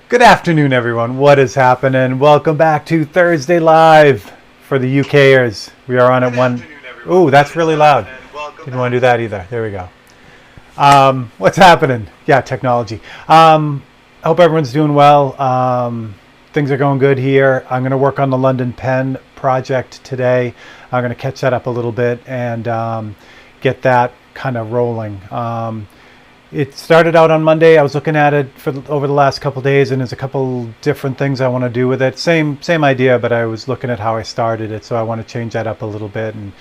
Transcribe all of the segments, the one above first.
Good afternoon, everyone. What is happening? Welcome back to Thursday Live for the UKers. We are on at one. Ooh, that's really loud. Didn't want to do that either. There we go. What's happening? Yeah, technology. I hope everyone's doing well. Things are going good here. I'm going to work on the London Pen project today. I'm going to catch that up a little bit and get that kind of rolling. It started out on Monday. I was looking at it for over the last couple of days, and there's a couple different things I want to do with it. Same idea, but I was looking at how I started it, so I want to change that up a little bit, and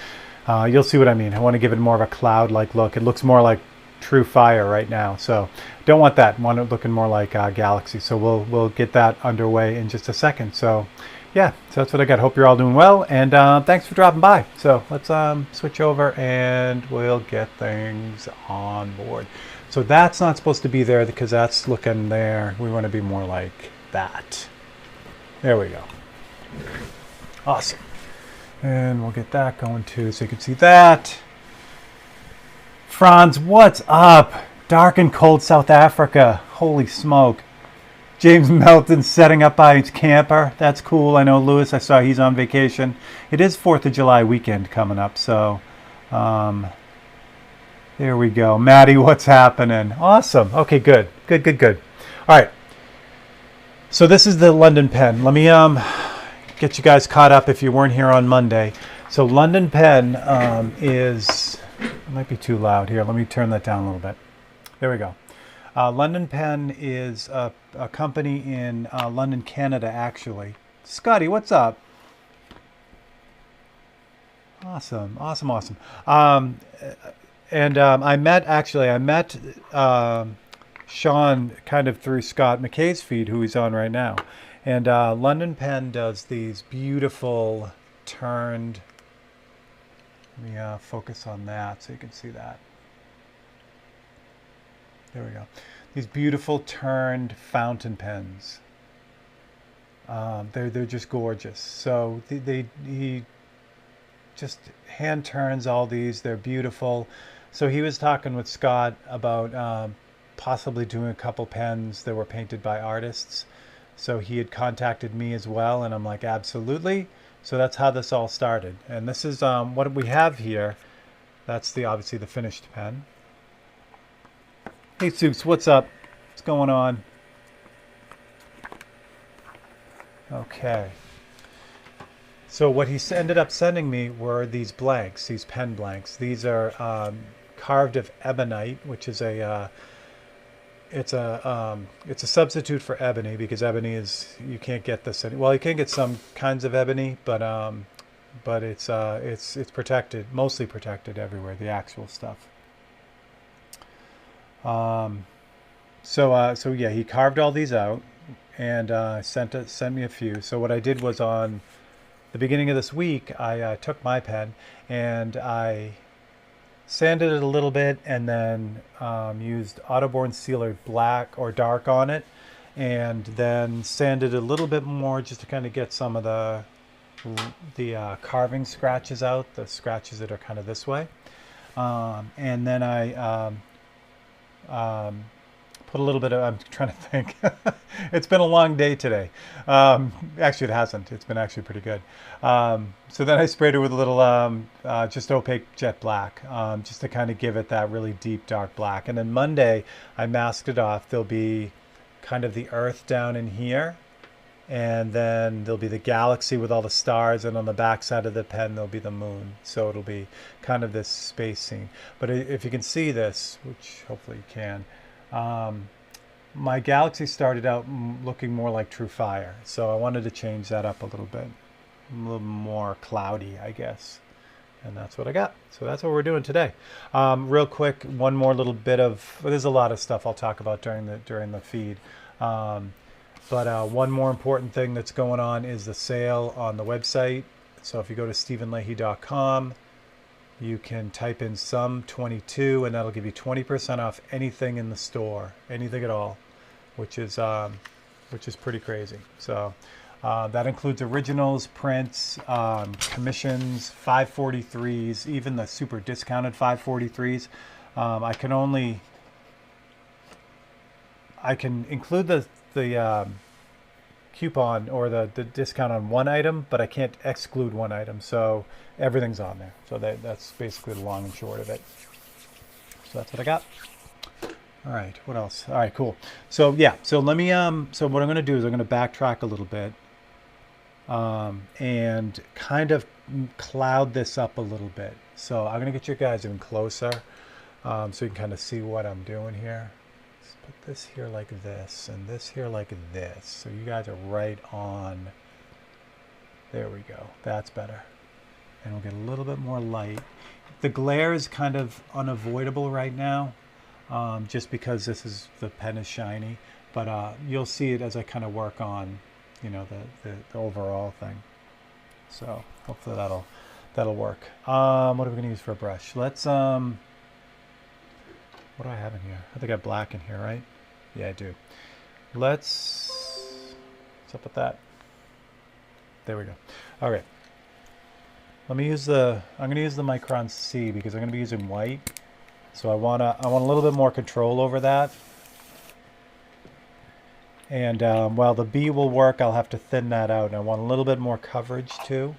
you'll see what I mean. I want to give it more of a cloud-like look. It looks more like True Fire right now, so don't want that. I want it looking more like Galaxy. So we'll get that underway in just a second. So yeah, so that's what I got. Hope you're all doing well, and thanks for dropping by. So let's switch over and we'll get things on board. So that's not supposed to be there because that's looking there. We want to be more like that. There we go. Awesome. And we'll get that going too so you can see that. Franz, what's up? Dark and cold South Africa. Holy smoke. James Melton setting up by his camper. That's cool. I know Lewis, I saw he's on vacation. It is 4th of July weekend coming up, so there we go. Maddie, what's happening? Awesome. Okay, good. Good. All right. So this is the London Pen. Let me get you guys caught up if you weren't here on Monday. So London Pen is... It might be too loud here. Let me turn that down a little bit. There we go. London Pen is a company in London, Canada, actually. Scotty, what's up? Awesome. And I met Sean kind of through Scott McKay's feed, who he's on right now. And London Pen does these beautiful turned... Let me focus on that so you can see that. There we go. These beautiful turned fountain pens. They're just gorgeous. So he just hand turns all these. They're beautiful. So he was talking with Scott about possibly doing a couple pens that were painted by artists. So he had contacted me as well, and I'm like, absolutely. So that's how this all started. And this is what we have here. That's obviously the finished pen. Hey Soups, what's up? What's going on? Okay. So what he ended up sending me were these blanks, these pen blanks. These are carved of ebonite, which is it's a substitute for ebony because ebony is, you can't get this well, you can get some kinds of ebony, but it's protected, mostly protected everywhere, the actual stuff. So yeah, he carved all these out and sent me a few. So what I did was on the beginning of this week, I took my pen and I sanded it a little bit and then used Autoborn Sealer black or dark on it, and then sanded it a little bit more just to kind of get some of the carving scratches out, the scratches that are kind of this way. And then I put a little bit of, I'm trying to think. It's been a long day today. Actually, it hasn't. It's been actually pretty good. So then I sprayed it with a little just opaque jet black, just to kind of give it that really deep dark black. And then Monday, I masked it off. There'll be kind of the earth down in here. And then there'll be the galaxy with all the stars. And on the back side of the pen, there'll be the moon. So it'll be kind of this space scene. But if you can see this, which hopefully you can, my galaxy started out looking more like True Fire, so I wanted to change that up a little bit, a little more cloudy, I guess, and that's what I got. So that's what we're doing today. Real quick, one more little bit of, well, there's a lot of stuff I'll talk about during the feed, but one more important thing that's going on is the sale on the website. So if you go to stephenleahy.com, you can type in SUM22 and that'll give you 20% off anything in the store, anything at all, which is pretty crazy. So that includes originals, prints, commissions, 543s, even the super discounted 543s. I can include the the coupon or the discount on one item, but I can't exclude one item. So everything's on there. So that's basically the long and short of it. So that's what I got. All right, what else? All right, cool. So yeah, so let me, so what I'm going to do is I'm going to backtrack a little bit and kind of cloud this up a little bit. So I'm going to get you guys even closer so you can kind of see what I'm doing here. Let's put this here like this and this here like this. So you guys are right on. There we go. That's better. And we'll get a little bit more light. The glare is kind of unavoidable right now. Just because the pen is shiny, but you'll see it as I kind of work on, you know, the overall thing. So hopefully that'll work. What are we going to use for a brush? Let's what do I have in here? I think I have black in here, right? Yeah, I do. What's up with that? There we go. Okay. I'm going to use the Micron C because I'm going to be using white. So I want a little bit more control over that. And while the B will work, I'll have to thin that out. And I want a little bit more coverage too.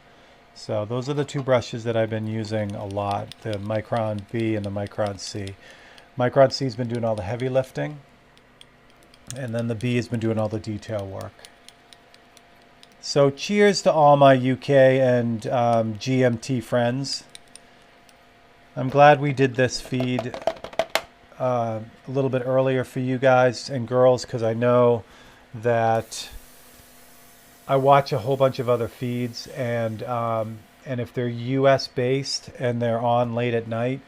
So those are the two brushes that I've been using a lot, the Micron B and the Micron C. Micron C has been doing all the heavy lifting. And then the B has been doing all the detail work. So cheers to all my UK and GMT friends. I'm glad we did this feed a little bit earlier for you guys and girls, because I know that I watch a whole bunch of other feeds, and if they're US based and they're on late at night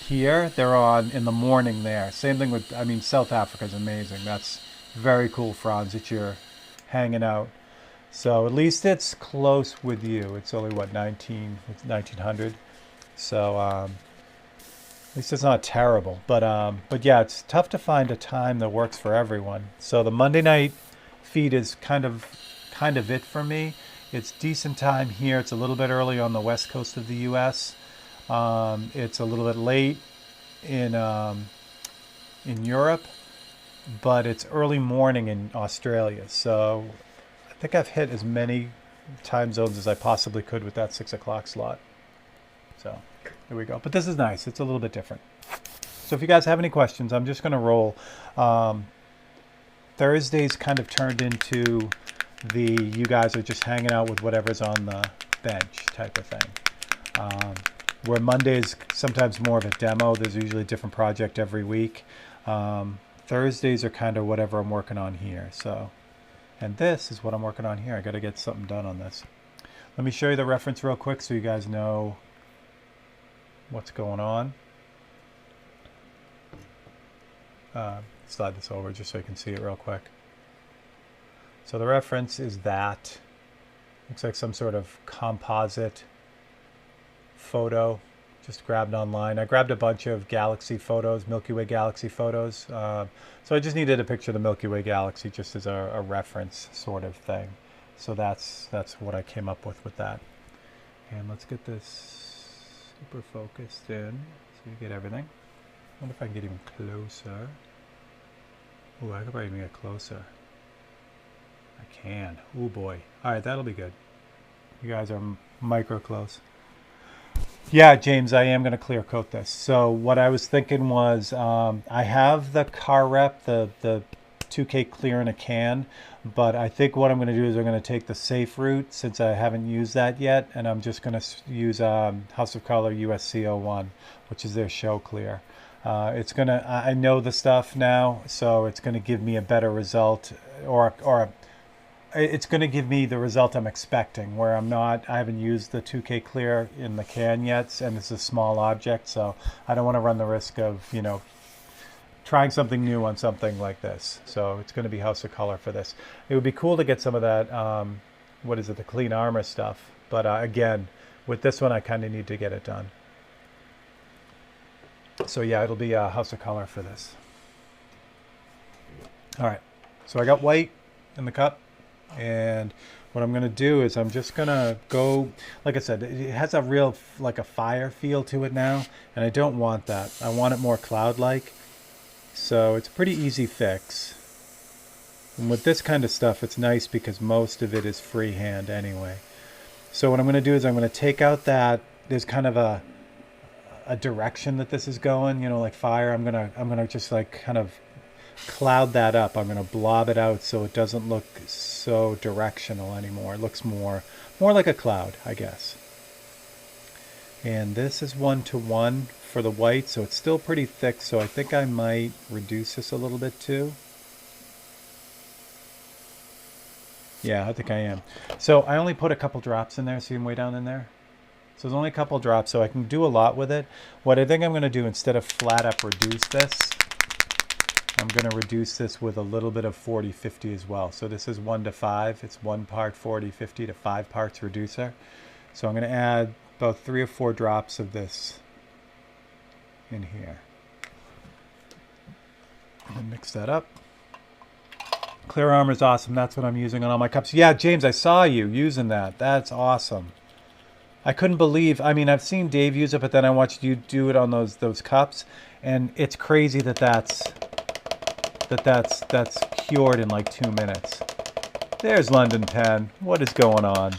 here, they're on in the morning there. Same thing with, I mean, South Africa is amazing. That's very cool, Franz, that you're hanging out. So at least it's close with you. It's only what, 1900. So at least it's not terrible, but yeah, it's tough to find a time that works for everyone. So the Monday night feed is kind of it for me. It's decent time here. It's a little bit early on the west coast of the U.S. It's a little bit late in Europe, but it's early morning in Australia. So I think I've hit as many time zones as I possibly could with that 6 o'clock slot. So there we go. But this is nice. It's a little bit different. So if you guys have any questions, I'm just going to roll. Thursday's kind of turned into you guys are just hanging out with whatever's on the bench type of thing. Where Monday's sometimes more of a demo. There's usually a different project every week. Thursdays are kind of whatever I'm working on here. So, and this is what I'm working on here. I got to get something done on this. Let me show you the reference real quick so you guys know what's going on. Slide this over just so you can see it real quick. So the reference is that. Looks like some sort of composite photo just grabbed online. I grabbed a bunch of galaxy photos, Milky Way galaxy photos. So I just needed a picture of the Milky Way galaxy just as a reference sort of thing. So that's what I came up with that. And let's get this super focused in so you get everything. I wonder if I can get even closer. Oh, I could probably even get closer. I can. Oh boy. All right, that'll be good. You guys are micro close. Yeah, James, I am going to clear coat this. So what I was thinking was I have the car rep, the 2K clear in a can, but I think what I'm going to do is I'm going to take the safe route since I haven't used that yet, and I'm just going to use House of Color USC01, which is their show clear. It's going to, I know the stuff now, so it's going to give me a better result, or it's going to give me the result I'm expecting, where I haven't used the 2K clear in the can yet, and it's a small object, so I don't want to run the risk of, you know, trying something new on something like this. So it's going to be House of Color for this. It would be cool to get some of that, what is it, the Clean Armor stuff. But again, with this one, I kind of need to get it done. So yeah, it'll be House of Color for this. All right, so I got white in the cup. And what I'm going to do is I'm just going to go, like I said, it has a real, like a fire feel to it now. And I don't want that. I want it more cloud-like. So it's a pretty easy fix. And with this kind of stuff, it's nice because most of it is freehand anyway. So what I'm going to do is I'm going to take out that, there's kind of a direction that this is going, you know, like fire. I'm gonna just like kind of cloud that up. I'm gonna blob it out so it doesn't look so directional anymore. It looks more like a cloud, I guess. And this is 1:1 for the white, so it's still pretty thick, so I think I might reduce this a little bit too. Yeah, I think I am. So I only put a couple drops in there. See them way down in there? So there's only a couple drops, so I can do a lot with it. What I think I'm going to do, instead of flat up reduce this, I'm going to reduce this with a little bit of 40-50 as well. So this is 1:5. It's 1 part 40-50 to 5 parts reducer. So I'm going to add about 3 or 4 drops of this in here. And mix that up. Clear Armor is awesome. That's what I'm using on all my cups. Yeah, James, I saw you using that. That's awesome. I couldn't believe, I mean, I've seen Dave use it, but then I watched you do it on those cups, and it's crazy that's cured in like 2 minutes. There's London Pen. What is going on?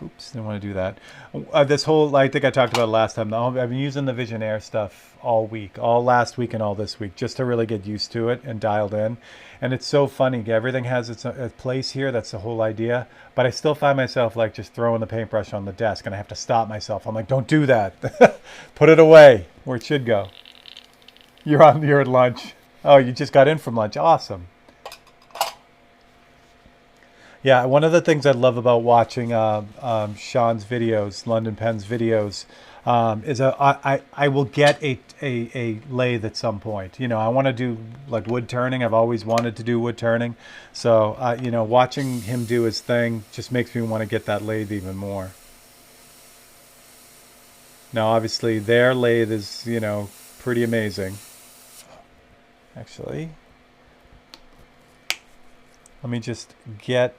Oops, didn't want to do that. This whole, I think I talked about it last time. I've been using the Visionaire stuff all week, all last week and all this week, just to really get used to it and dialed in. And it's so funny. Everything has its place here. That's the whole idea. But I still find myself like just throwing the paintbrush on the desk, and I have to stop myself. I'm like, don't do that. Put it away where it should go. You're at lunch. Oh, you just got in from lunch. Awesome. Yeah, one of the things I love about watching Sean's videos, London Pen's videos, is I will get a lathe at some point. You know, I want to do like wood turning. I've always wanted to do wood turning. So, you know, watching him do his thing just makes me want to get that lathe even more. Now, obviously, their lathe is, you know, pretty amazing. Actually, let me just get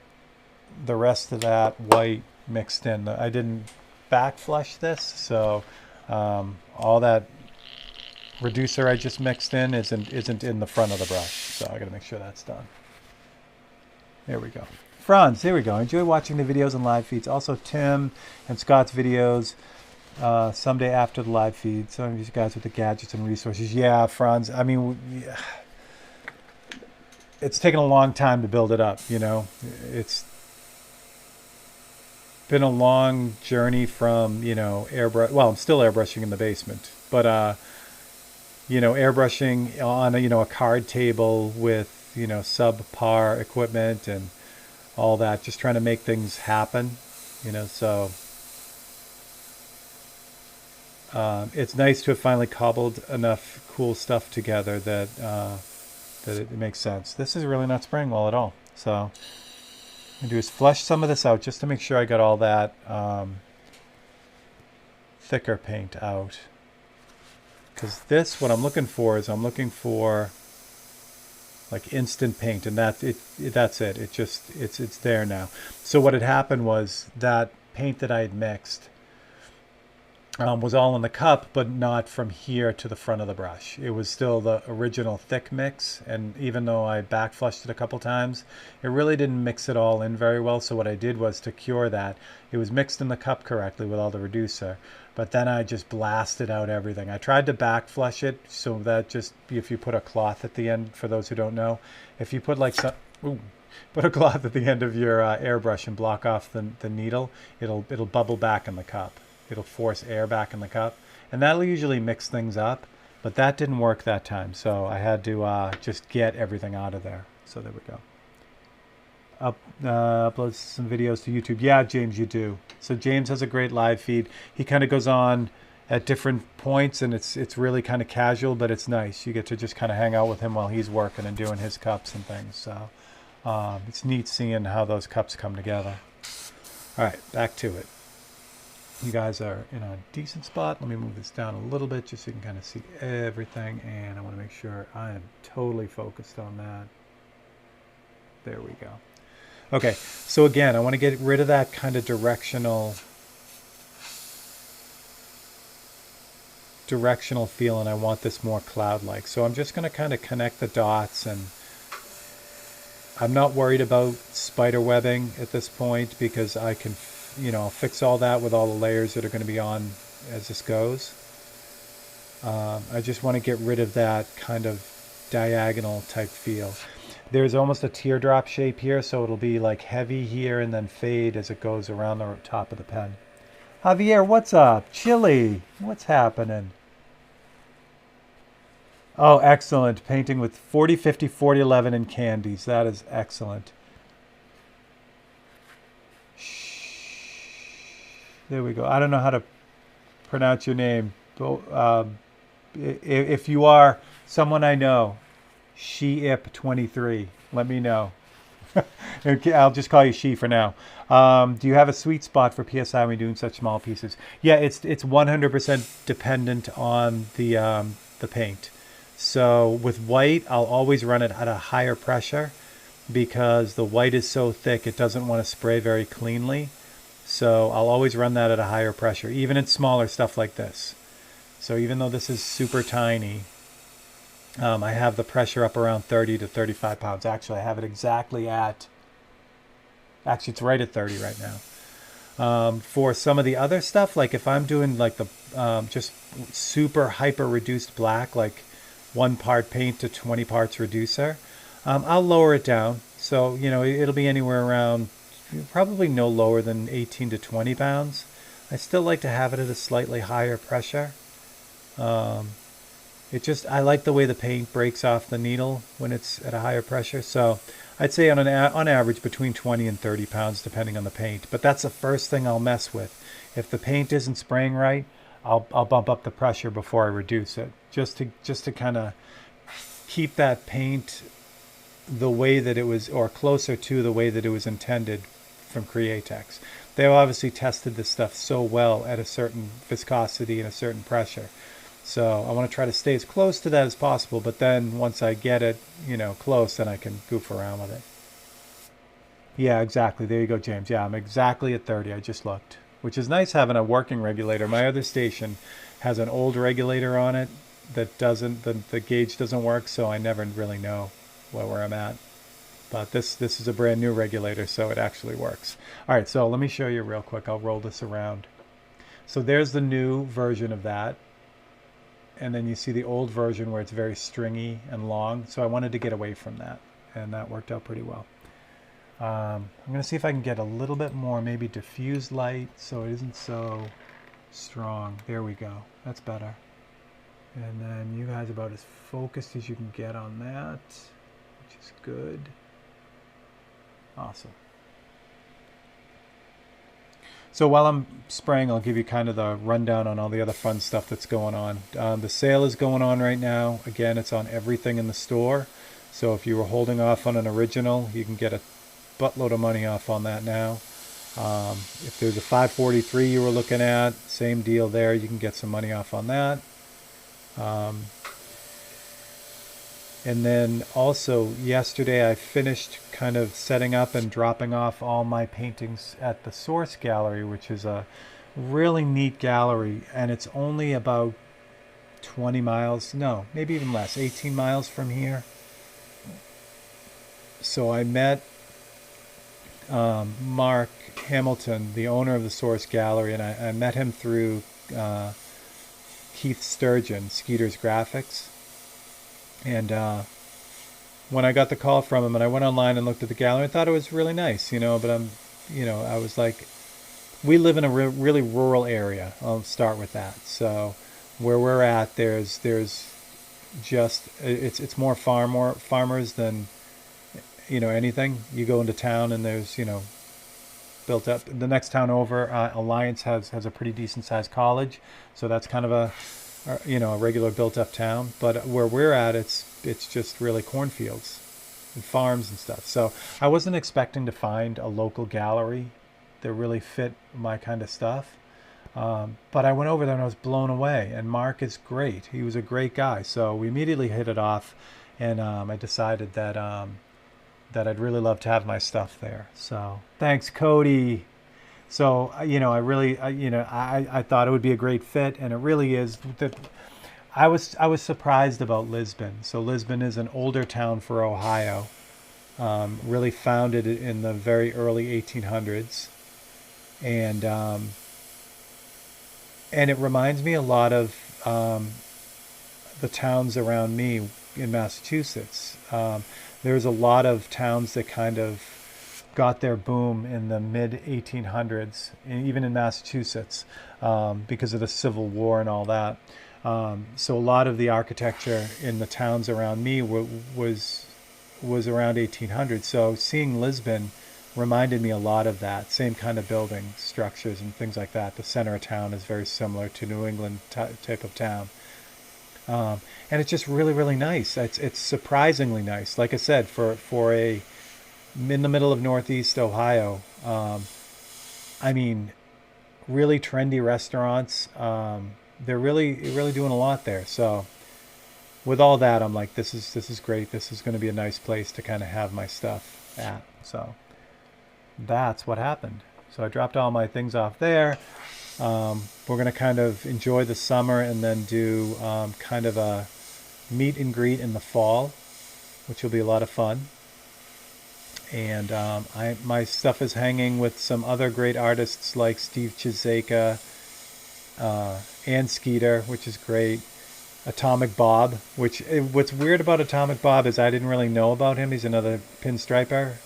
the rest of that white mixed in. I didn't back flush this, so all that reducer I just mixed in isn't in the front of the brush. So I got to make sure that's done. There we go. Franz, there we go. Enjoy watching the videos and live feeds. Also Tim and Scott's videos someday after the live feed. Some of you guys with the gadgets and resources. Yeah, Franz. I mean, it's taken a long time to build it up, you know. It's been a long journey from, you know, airbrush. Well, I'm still airbrushing in the basement, but you know, airbrushing on a, you know, a card table with, you know, subpar equipment and all that, just trying to make things happen, you know. So it's nice to have finally cobbled enough cool stuff together that that it makes sense. This is really not spraying well at all, so I'm going to do is flush some of this out just to make sure I got all that thicker paint out. Because this, what I'm looking for is I'm looking for like instant paint, and that's it. It's there now. So what had happened was that paint that I had mixed was all in the cup, but not from here to the front of the brush. It was still the original thick mix, and even though I back flushed it a couple times, it really didn't mix it all in very well. So what I did was, to cure that, it was mixed in the cup correctly with all the reducer, but then I just blasted out everything. I tried to back flush it so that just, if you put a cloth at the end, for those who don't know, if you put like some, put a cloth at the end of your airbrush and block off the needle, it'll bubble back in the cup. It'll force air back in the cup, and that'll usually mix things up, but that didn't work that time, so I had to just get everything out of there. So there we go. Upload some videos to YouTube. Yeah, James, you do. So James has a great live feed. He kind of goes on at different points, and it's really kind of casual, but it's nice. You get to just kind of hang out with him while he's working and doing his cups and things. So it's neat seeing how those cups come together. All right, back to it. You guys are in a decent spot. Let me move this down a little bit just so you can kind of see everything, and I want to make sure I am totally focused on that. There we go. Okay, so again, I want to get rid of that kind of directional feel, and I want this more cloud-like. So I'm just going to kind of connect the dots and I'm not worried about spider webbing at this point because I can, I'll fix all that with all the layers that are going to be on as this goes. I just want to get rid of that kind of diagonal type feel. There's almost a teardrop shape here, so it'll be like heavy here and then fade as it goes around the top of the pen. Javier, what's up? Chili, what's happening? Oh, excellent. Painting with 40, 50, 40, 11 and candies. That is excellent. There we go. I don't know how to pronounce your name. If you are someone I know, Sheip23, let me know. Okay, I'll just call you She for now. Do you have a sweet spot for PSI when you're doing such small pieces? Yeah, it's 100% dependent on the paint. So with white, I'll always run it at a higher pressure because the white is so thick it doesn't want to spray very cleanly. So I'll always run that at a higher pressure, even in smaller stuff like this. So even though this is super tiny, I have the pressure up around 30 to 35 pounds. Actually, I have it exactly actually it's right at 30 right now. For some of the other stuff, like if I'm doing like the just super hyper reduced black, like 1 part paint to 20 parts reducer, I'll lower it down. So, it'll be anywhere around probably no lower than 18 to 20 pounds. I still like to have it at a slightly higher pressure. I like the way the paint breaks off the needle when it's at a higher pressure. So I'd say on average between 20 and 30 pounds depending on the paint. But that's the first thing I'll mess with. If the paint isn't spraying right, I'll bump up the pressure before I reduce it, just to kind of keep that paint the way that it was, or closer to the way that it was intended from Createx. They've obviously tested this stuff so well at a certain viscosity and a certain pressure. So I want to try to stay as close to that as possible, but then once I get it, close, then I can goof around with it. Yeah, exactly. There you go, James. Yeah, I'm exactly at 30. I just looked, which is nice having a working regulator. My other station has an old regulator on it that the gauge doesn't work, so I never really know where I'm at. But this is a brand new regulator, so it actually works. All right, so let me show you real quick. I'll roll this around. So there's the new version of that. And then you see the old version where it's very stringy and long. So I wanted to get away from that, and that worked out pretty well. I'm going to see if I can get a little bit more, maybe diffused light, so it isn't so strong. There we go. That's better. And then you guys about as focused as you can get on that, which is good. Awesome. So while I'm spraying, I'll give you kind of the rundown on all the other fun stuff that's going on. The sale is going on right now. Again, it's on everything in the store. So if you were holding off on an original, you can get a buttload of money off on that now. If there's a 543 you were looking at, same deal there. You can get some money off on that. And then also yesterday I finished kind of setting up and dropping off all my paintings at the Source Gallery, which is a really neat gallery, and it's only about 20 miles, no, maybe even less, 18 miles from here. So I met Mark Hamilton, the owner of the Source Gallery, and I met him through Keith Sturgeon, Skeeter's Graphics. And when I got the call from him and I went online and looked at the gallery, I thought it was really nice, but I was like, we live in a really rural area. I'll start with that. So where we're at, there's just, it's more farmers than, anything. You go into town and there's, built up. The next town over, Alliance has a pretty decent sized college. So that's kind of a regular built-up town. But where we're at, it's just really cornfields and farms and stuff. So I wasn't expecting to find a local gallery that really fit my kind of stuff. But I went over there and I was blown away. And Mark is great. He was a great guy. So we immediately hit it off, and I decided that I'd really love to have my stuff there. So thanks, Cody. So, I thought it would be a great fit, and it really is. I was surprised about Lisbon. So Lisbon is an older town for Ohio, really founded in the very early 1800s, and it reminds me a lot of the towns around me in Massachusetts. There's a lot of towns that kind of got their boom in the mid 1800s, even in Massachusetts, because of the Civil War and all that. So a lot of the architecture in the towns around me was around 1800. So seeing Lisbon reminded me a lot of that same kind of building structures and things like that. The center of town is very similar to New England type of town. And it's just really, really nice. It's surprisingly nice. Like I said, for a in the middle of Northeast Ohio, I mean, really trendy restaurants. They're really doing a lot there. So with all that, I'm like, this is great. This is going to be a nice place to kind of have my stuff at. So that's what happened. So I dropped all my things off there. We're going to kind of enjoy the summer and then do kind of a meet and greet in the fall, which will be a lot of fun. And my stuff is hanging with some other great artists like Steve Chizeka, and Skeeter, which is great. Atomic Bob, what's weird about Atomic Bob is I didn't really know about him. He's another pinstriper,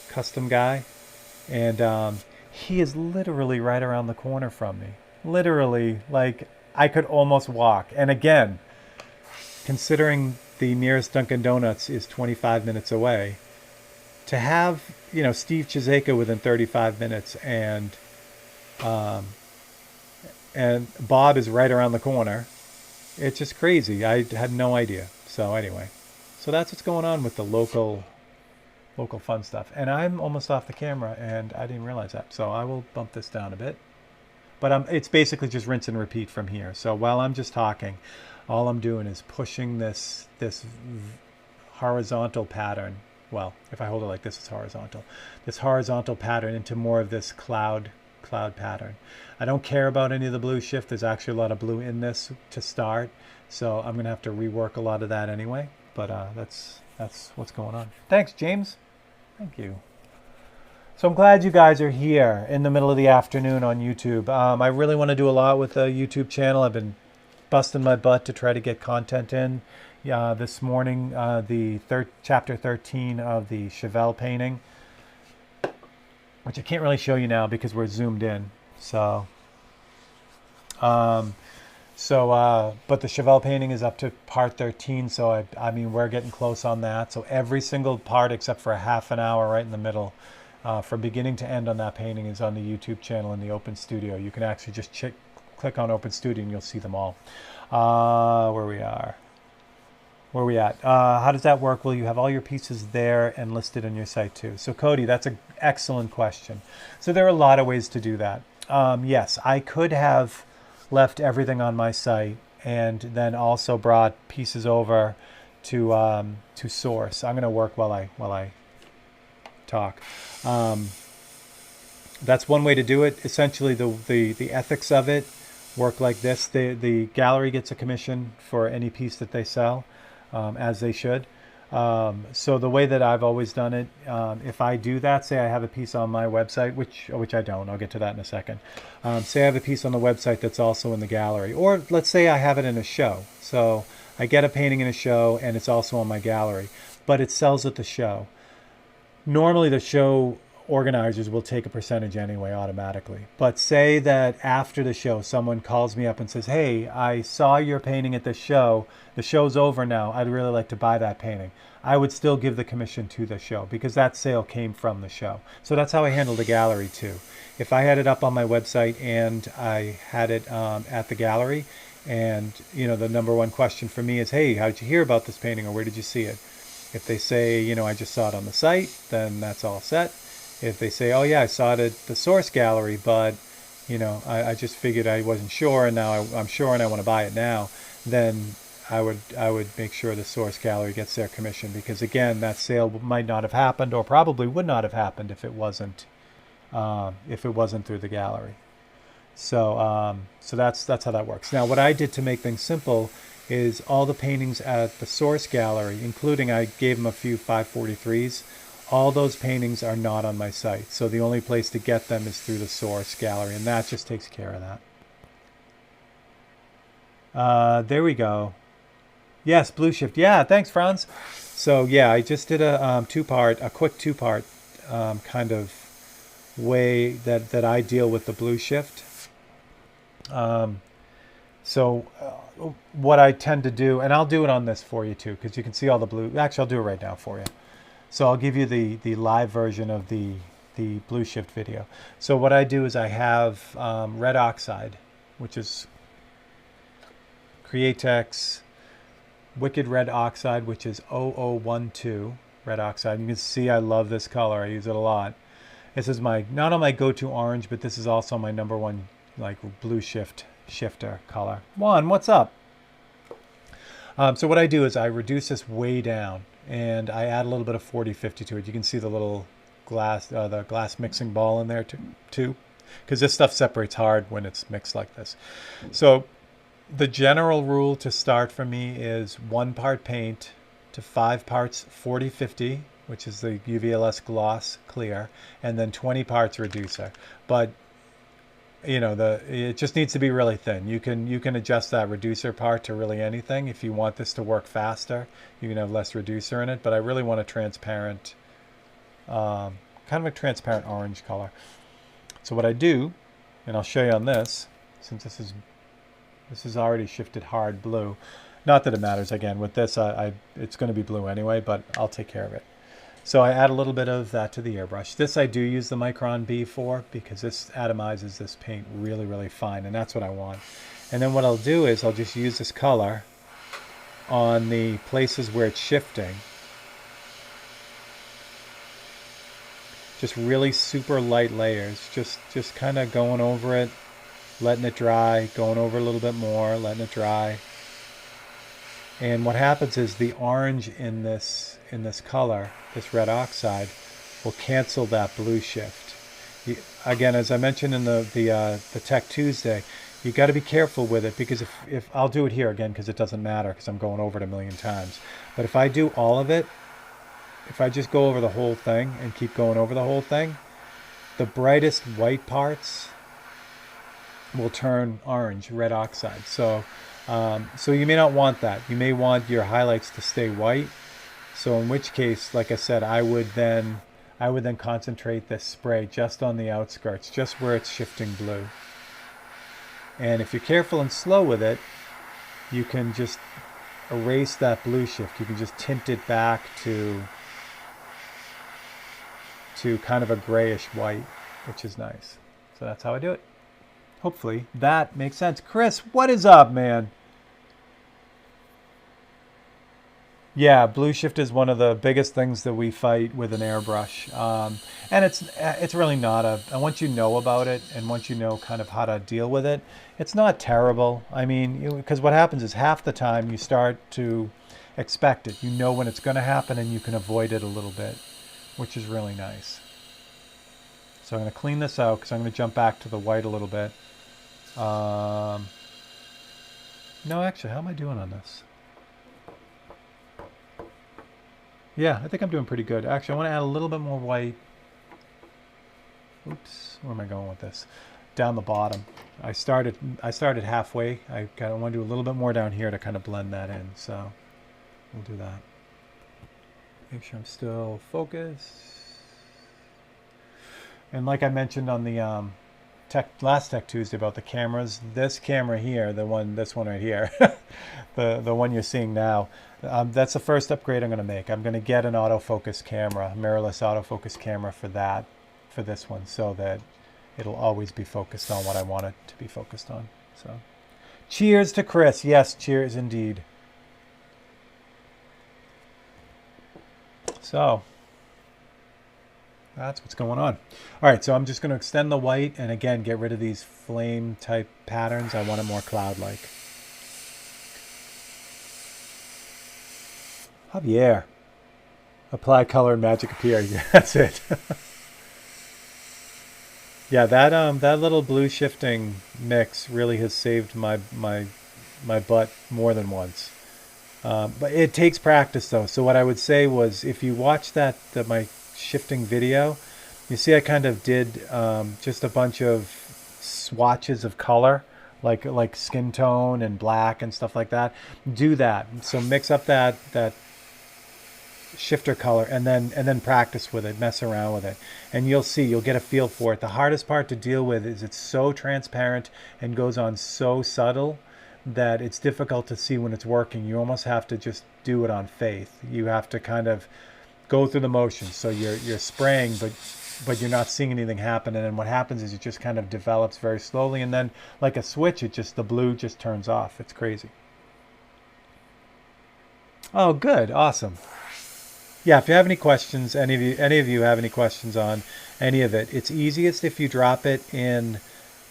custom guy. And he is literally right around the corner from me. Literally, like I could almost walk. And again, considering the nearest Dunkin' Donuts is 25 minutes away, to have, Steve Chizeka within 35 minutes and Bob is right around the corner, it's just crazy. I had no idea. So anyway, so that's what's going on with the local fun stuff. And I'm almost off the camera and I didn't realize that. So I will bump this down a bit. But it's basically just rinse and repeat from here. So while I'm just talking, all I'm doing is pushing this horizontal pattern. Well, if I hold it like this, it's horizontal. This horizontal pattern into more of this cloud pattern. I don't care about any of the blue shift. There's actually a lot of blue in this to start. So I'm going to have to rework a lot of that anyway. But that's what's going on. Thanks, James. Thank you. So I'm glad you guys are here in the middle of the afternoon on YouTube. I really want to do a lot with the YouTube channel. I've been busting my butt to try to get content in. This morning, the chapter 13 of the Chevelle painting, which I can't really show you now because we're zoomed in. So, but the Chevelle painting is up to part 13. So I mean, we're getting close on that. So every single part except for a half an hour right in the middle, from beginning to end on that painting is on the YouTube channel in the Open Studio. You can actually just click on Open Studio and you'll see them all. Where we at? How does that work? Will you have all your pieces there and listed on your site too? So Cody, that's an excellent question. So there are a lot of ways to do that. Yes, I could have left everything on my site and then also brought pieces over to Source. I'm going to work while I talk. That's one way to do it. Essentially, the ethics of it work like this. The gallery gets a commission for any piece that they sell. As they should. So the way that I've always done it, if I do that, say I have a piece on my website, which I don't, I'll get to that in a second. Say I have a piece on the website that's also in the gallery, or let's say I have it in a show. So I get a painting in a show and it's also on my gallery, but it sells at the show. Normally the show organizers will take a percentage anyway automatically. But say that after the show, someone calls me up and says, hey, I saw your painting at the show. The show's over now. I'd really like to buy that painting. I would still give the commission to the show because that sale came from the show. So that's how I handle the gallery too. If I had it up on my website and I had it at the gallery, and the number one question for me is, hey, how did you hear about this painting or where did you see it? If they say, I just saw it on the site, then that's all set. If they say, oh yeah, I saw it at the Source gallery, but I just figured I wasn't sure, and now I'm sure and I want to buy it now, then I would make sure the Source gallery gets their commission, because again, that sale might not have happened, or probably would not have happened if it wasn't through the gallery. So that's how that works. Now, what I did to make things simple is all the paintings at the source gallery, including I gave them a few 543s. All those paintings are not on my site. So the only place to get them is through the source gallery, and that just takes care of that. There we go. Yes, Blue Shift. Yeah, thanks, Franz. So yeah, I just did a quick two-part kind of way that I deal with the Blue Shift. So what I tend to do, and I'll do it on this for you too, because you can see all the blue. Actually, I'll do it right now for you. So I'll give you the live version of the Blue Shift video. So what I do is I have red oxide, which is Createx Wicked Red Oxide, which is 0012 red oxide. You can see I love this color. I use it a lot. This is my not on my go-to orange, but this is also my number one like Blue Shift shifter color. Juan, what's up? So what I do is I reduce this way down, and I add a little bit of 4050 to it. You can see the little glass, the glass mixing ball in there too, because this stuff separates hard when it's mixed like this. So the general rule to start for me is 1 part paint to 5 parts 4050, which is the UVLS gloss clear, and then 20 parts reducer. But you know, it just needs to be really thin. You can adjust that reducer part to really anything. If you want this to work faster, you can have less reducer in it. But I really want a transparent, kind of a transparent orange color. So what I do, and I'll show you on this, since this is already shifted hard blue. Not that it matters. Again, with this, it's going to be blue anyway, but I'll take care of it. So I add a little bit of that to the airbrush. This I do use the Micron B for, because this atomizes this paint really, really fine, and that's what I want. And then what I'll do is I'll just use this color on the places where it's shifting. Just really super light layers, just kind of going over it, letting it dry, going over a little bit more, letting it dry. And what happens is the orange in this color, this red oxide, will cancel that blue shift. Again, as I mentioned in the Tech Tuesday, you got to be careful with it, because if I'll do it here again because it doesn't matter because I'm going over it a million times. But if I do all of it, if I just go over the whole thing and keep going over the whole thing, the brightest white parts will turn orange, red oxide. So you may not want that. You may want your highlights to stay white. So in which case, like I said, I would then concentrate this spray just on the outskirts, just where it's shifting blue. And if you're careful and slow with it, you can just erase that blue shift. You can just tint it back to kind of a grayish white, which is nice. So that's how I do it. Hopefully that makes sense. Chris, what is up, man? Yeah, blue shift is one of the biggest things that we fight with an airbrush. And it's really not and once you know about it, and once you know kind of how to deal with it, it's not terrible. I mean, because what happens is half the time you start to expect it. You know when it's going to happen, and you can avoid it a little bit, which is really nice. So I'm going to clean this out because I'm going to jump back to the white a little bit. No, actually, how am I doing on this? Yeah, I think I'm doing pretty good. Actually, I want to add a little bit more white. Oops, where am I going with this? Down the bottom. I started halfway. I kind of want to do a little bit more down here to kind of blend that in. So we'll do that. Make sure I'm still focused. And like I mentioned on the last Tech Tuesday about the cameras, this camera here, this one right here, the one you're seeing now, that's the first upgrade I'm going to make. I'm going to get an autofocus camera, a mirrorless autofocus camera for this one, so that it'll always be focused on what I want it to be focused on. So, cheers to Chris. Yes, cheers indeed. So that's what's going on. All right, so I'm just going to extend the white and again get rid of these flame type patterns. I want it more cloud-like. Javier. Apply color and magic appear. Yeah, that's it. Yeah, that little blue shifting mix really has saved my my butt more than once. But it takes practice though. So what I would say was, if you watch my shifting video, you see I kind of did just a bunch of swatches of color, like skin tone and black and stuff like that. Do that. So mix up that shifter color and then practice with it, mess around with it, and you'll get a feel for it. The hardest part to deal with is it's so transparent and goes on so subtle that it's difficult to see when it's working. You almost have to just do it on faith. You have to kind of go through the motions. So you're spraying, but you're not seeing anything happen. And then what happens is it just kind of develops very slowly, and then like a switch, the blue just turns off. It's crazy. Oh, good, awesome. Yeah, if you have any questions, any of you have any questions on any of it, it's easiest if you drop it in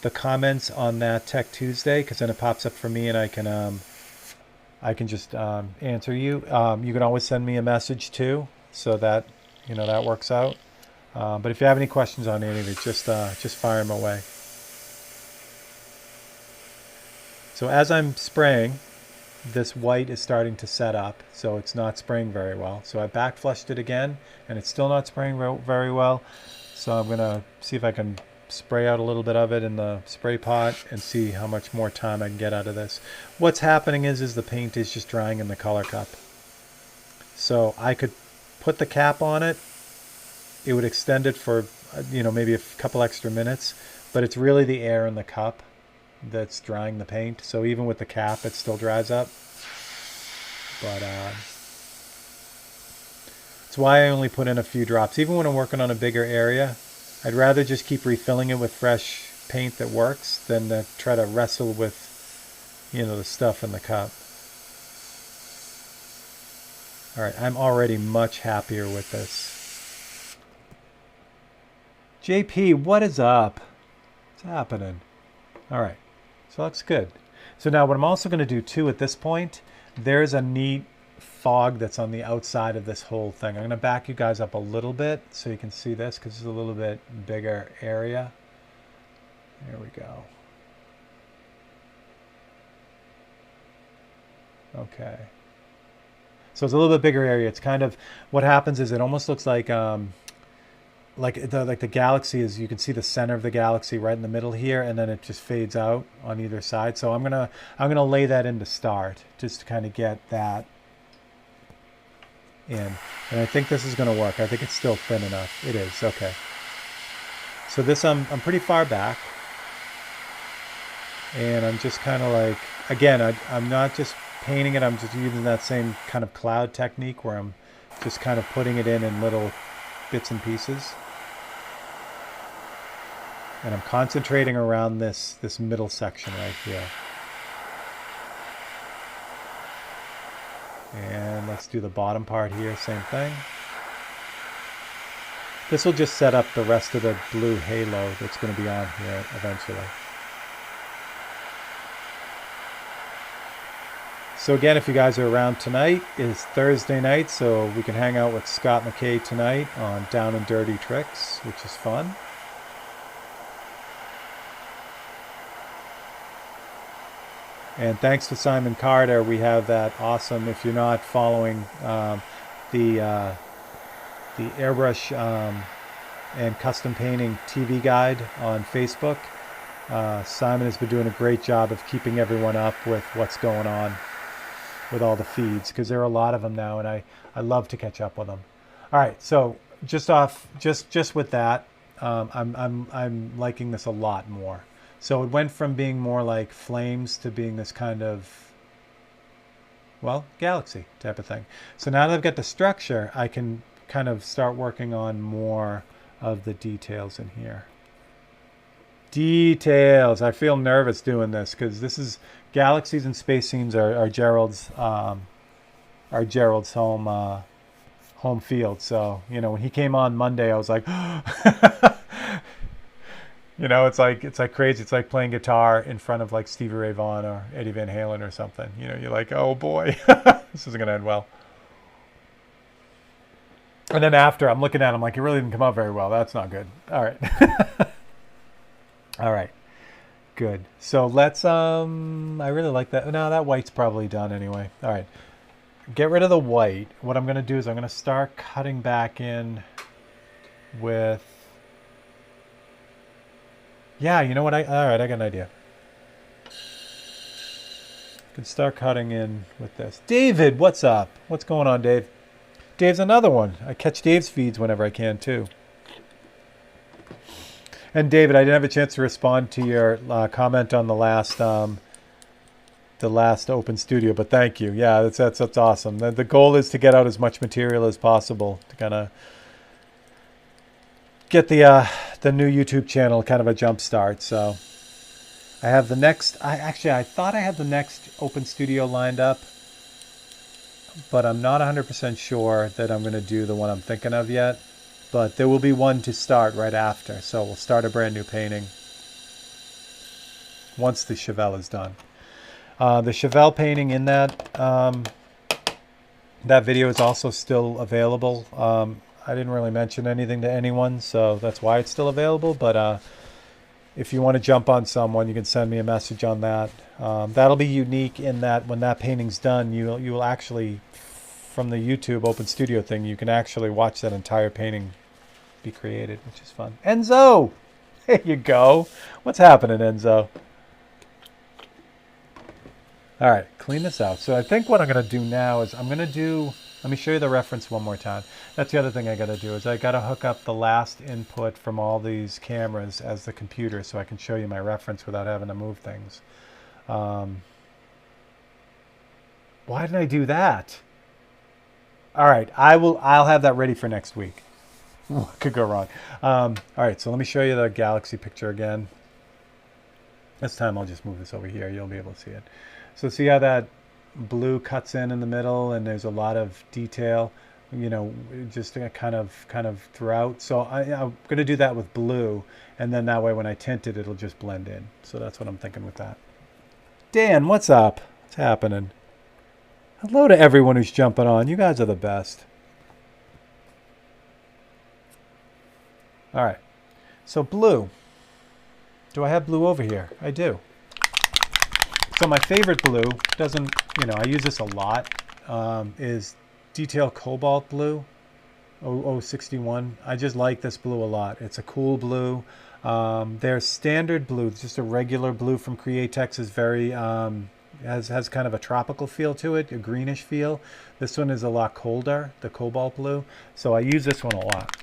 the comments on that Tech Tuesday, because then it pops up for me and I can just answer you. You can always send me a message too, so that that works out. But if you have any questions on any of it, just fire them away. So as I'm spraying, this white is starting to set up, so it's not spraying very well. So I back flushed it again, and it's still not spraying very well. So I'm gonna see if I can spray out a little bit of it in the spray pot and see how much more time I can get out of this. What's happening is the paint is just drying in the color cup. So I could put the cap on it. It would extend it for maybe a couple extra minutes, but it's really the air in the cup that's drying the paint. So even with the cap, it still dries up. But it's why I only put in a few drops. Even when I'm working on a bigger area, I'd rather just keep refilling it with fresh paint that works than to try to wrestle with the stuff in the cup. All right, I'm already much happier with this. JP, what is up? What's happening? All right. So that's good. So now what I'm also going to do too at this point, there's a neat fog that's on the outside of this whole thing. I'm going to back you guys up a little bit so you can see this, because it's a little bit bigger area. There we go. Okay. So it's a little bit bigger area. It's kind of, what happens is it almost looks like the galaxy is, you can see the center of the galaxy right in the middle here, and then it just fades out on either side. So I'm gonna lay that in to start, just to kind of get that in. And I think this is gonna work. I think it's still thin enough. It is, okay. So this, I'm pretty far back, and I'm just kind of like, again, I'm not just painting it, I'm just using that same kind of cloud technique where I'm just kind of putting it in little bits and pieces. And I'm concentrating around this middle section right here. And let's do the bottom part here, same thing. This will just set up the rest of the blue halo that's going to be on here eventually. So again, if you guys are around tonight, it's Thursday night, so we can hang out with Scott McKay tonight on Down and Dirty Tricks, which is fun. And thanks to Simon Carter, we have that awesome, if you're not following the airbrush and custom painting TV guide on Facebook, Simon has been doing a great job of keeping everyone up with what's going on with all the feeds, because there are a lot of them now, and I love to catch up with them. All right, so just with that, I'm liking this a lot more. So it went from being more like flames to being this kind of, well, galaxy type of thing. So now that I've got the structure, I can kind of start working on more of the details in here. Details. I feel nervous doing this because this is galaxies and space scenes are Gerald's home field. So when he came on Monday, I was like, it's like crazy. It's like playing guitar in front of like Stevie Ray Vaughan or Eddie Van Halen or something. You're like, oh boy, this isn't gonna end well. And then after, I'm looking at him like, it really didn't come out very well. That's not good. All right. All right. Good. So let's, I really like that. No, that white's probably done anyway. All right. Get rid of the white. What I'm going to do is I'm going to start cutting back in with, yeah, you know what? All right, I got an idea. I can start cutting in with this. David, what's up? What's going on, Dave? Dave's another one. I catch Dave's feeds whenever I can, too. And David, I didn't have a chance to respond to your comment on the last Open Studio, but thank you. Yeah, that's awesome. The goal is to get out as much material as possible to kind of get the new YouTube channel kind of a jump start. So I have the next. I thought I had the next Open Studio lined up, but I'm not 100% sure that I'm going to do the one I'm thinking of yet. But there will be one to start right after. So we'll start a brand new painting once the Chevelle is done. The Chevelle painting in that video is also still available. I didn't really mention anything to anyone, so that's why it's still available. But if you want to jump on someone, you can send me a message on that. That'll be unique in that when that painting's done, you will actually, from the YouTube Open Studio thing, you can actually watch that entire painting be created, which is fun. Enzo! There you go. What's happening, Enzo? All right, clean this out. So I think what I'm going to do now is let me show you the reference one more time. That's the other thing I got to do is I got to hook up the last input from all these cameras as the computer so I can show you my reference without having to move things. Why didn't I do that? All right, I'll have that ready for next week. What could go wrong? All right, so let me show you the galaxy picture again. This time I'll just move this over here. You'll be able to see it. So see how that blue cuts in the middle and there's a lot of detail, you know, just kind of throughout. So I'm going to do that with blue, and then that way when I tint it, it'll just blend in. So that's what I'm thinking with that. Dan, what's up? What's happening? Hello to everyone who's jumping on. You guys are the best. All right, so blue. Do I have blue over here? I do. So my favorite blue, I use this a lot, is Detail Cobalt Blue, 0061. I just like this blue a lot. It's a cool blue. There's standard blue, just a regular blue from Createx is very, has kind of a tropical feel to it, a greenish feel. This one is a lot colder, the Cobalt Blue. So I use this one a lot.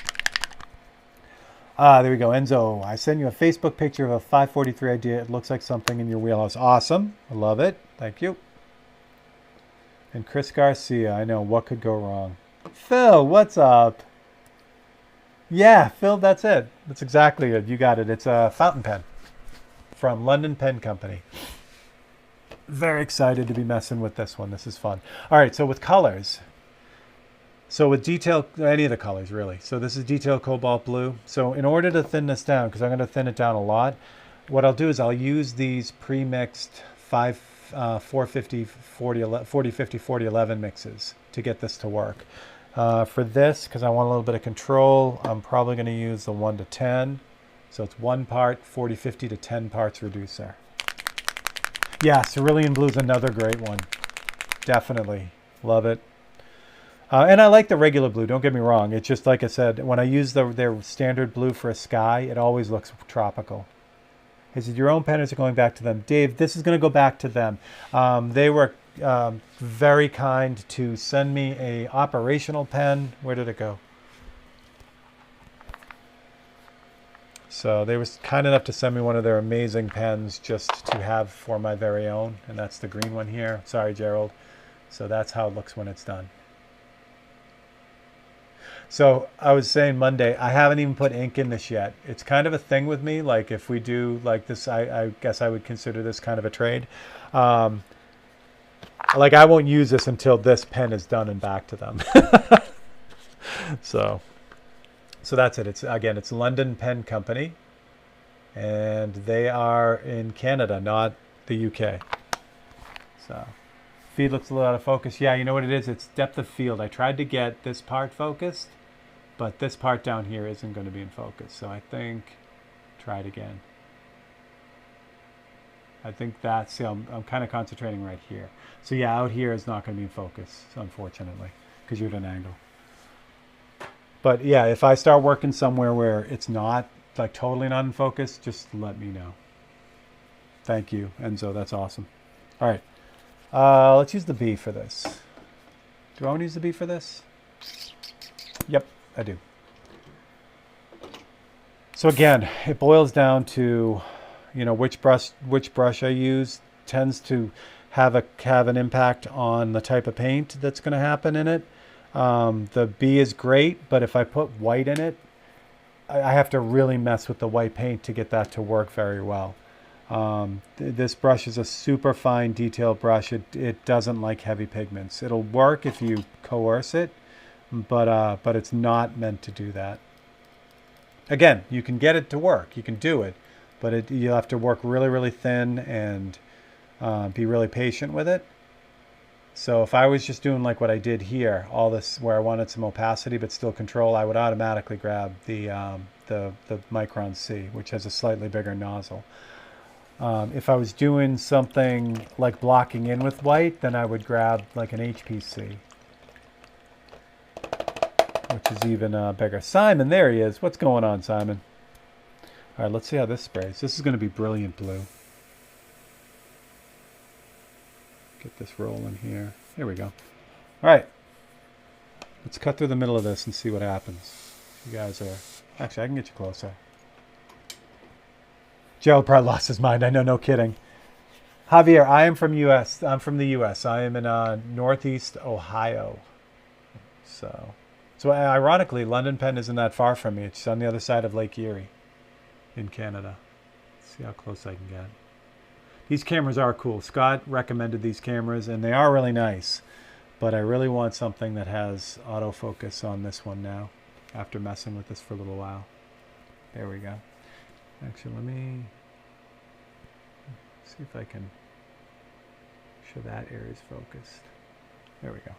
There we go. Enzo, I sent you a Facebook picture of a 543 idea. It looks like something in your wheelhouse. Awesome. I love it. Thank you. And Chris Garcia, I know. What could go wrong? Phil, what's up? Yeah, Phil, that's it. That's exactly it. You got it. It's a fountain pen from London Pen Company. Very excited to be messing with this one. This is fun. All right, so with colors. So with detail, any of the colors really. So this is Detail Cobalt Blue. So in order to thin this down, because I'm going to thin it down a lot, what I'll do is I'll use these pre-mixed 450, 40, 40, 11 mixes to get this to work. For this, because I want a little bit of control, I'm probably going to use the 1 to 10. So it's 1 part 40, 50 to 10 parts reducer. Yeah, Cerulean Blue is another great one. Definitely. Love it. And I like the regular blue, don't get me wrong. It's just like I said, when I use their standard blue for a sky, it always looks tropical. Is it your own pen or is it going back to them? Dave, this is going to go back to them. They were very kind to send me a operational pen. Where did it go? So they were kind enough to send me one of their amazing pens just to have for my very own. And that's the green one here. Sorry, Gerald. So that's how it looks when it's done. So I was saying Monday, I haven't even put ink in this yet. It's kind of a thing with me. Like if we do like this, I guess I would consider this kind of a trade. Like I won't use this until this pen is done and back to them. So that's it. It's London Pen Company, and they are in Canada, not the UK. So. Feed looks a little out of focus. Yeah, you know what it is? It's depth of field. I tried to get this part focused, but this part down here isn't going to be in focus. So I think, try it again. I think that's, see, I'm kind of concentrating right here. So yeah, out here is not going to be in focus, unfortunately, because you're at an angle. But yeah, if I start working somewhere where it's not, like totally not in focus, just let me know. Thank you, Enzo. That's awesome. All right. Let's use the B for this. Do I want to use the B for this? Yep, I do. So again, it boils down to, which brush I use tends to have an impact on the type of paint that's going to happen in it. The B is great, but if I put white in it, I have to really mess with the white paint to get that to work very well. This brush is a super fine detailed brush. It doesn't like heavy pigments. It'll work if you coerce it, but it's not meant to do that. Again, you can get it to work. You can do it, but you'll have to work really, really thin and be really patient with it. So if I was just doing like what I did here, all this where I wanted some opacity but still control, I would automatically grab the Micron C, which has a slightly bigger nozzle. If I was doing something like blocking in with white, then I would grab like an HPC, which is even bigger. Simon, there he is. What's going on, Simon? All right, let's see how this sprays. This is going to be brilliant blue. Get this rolling here. There we go. All right. Let's cut through the middle of this and see what happens. You guys are... Actually, I can get you closer. Gerald probably lost his mind. I know, no kidding. Javier, I am from U.S. I'm from the U.S. I am in Northeast Ohio. So ironically, London Pen isn't that far from me. It's on the other side of Lake Erie in Canada. Let's see how close I can get. These cameras are cool. Scott recommended these cameras, and they are really nice. But I really want something that has autofocus on this one now, after messing with this for a little while. There we go. Actually, let me see if I can show that area is focused. There we go.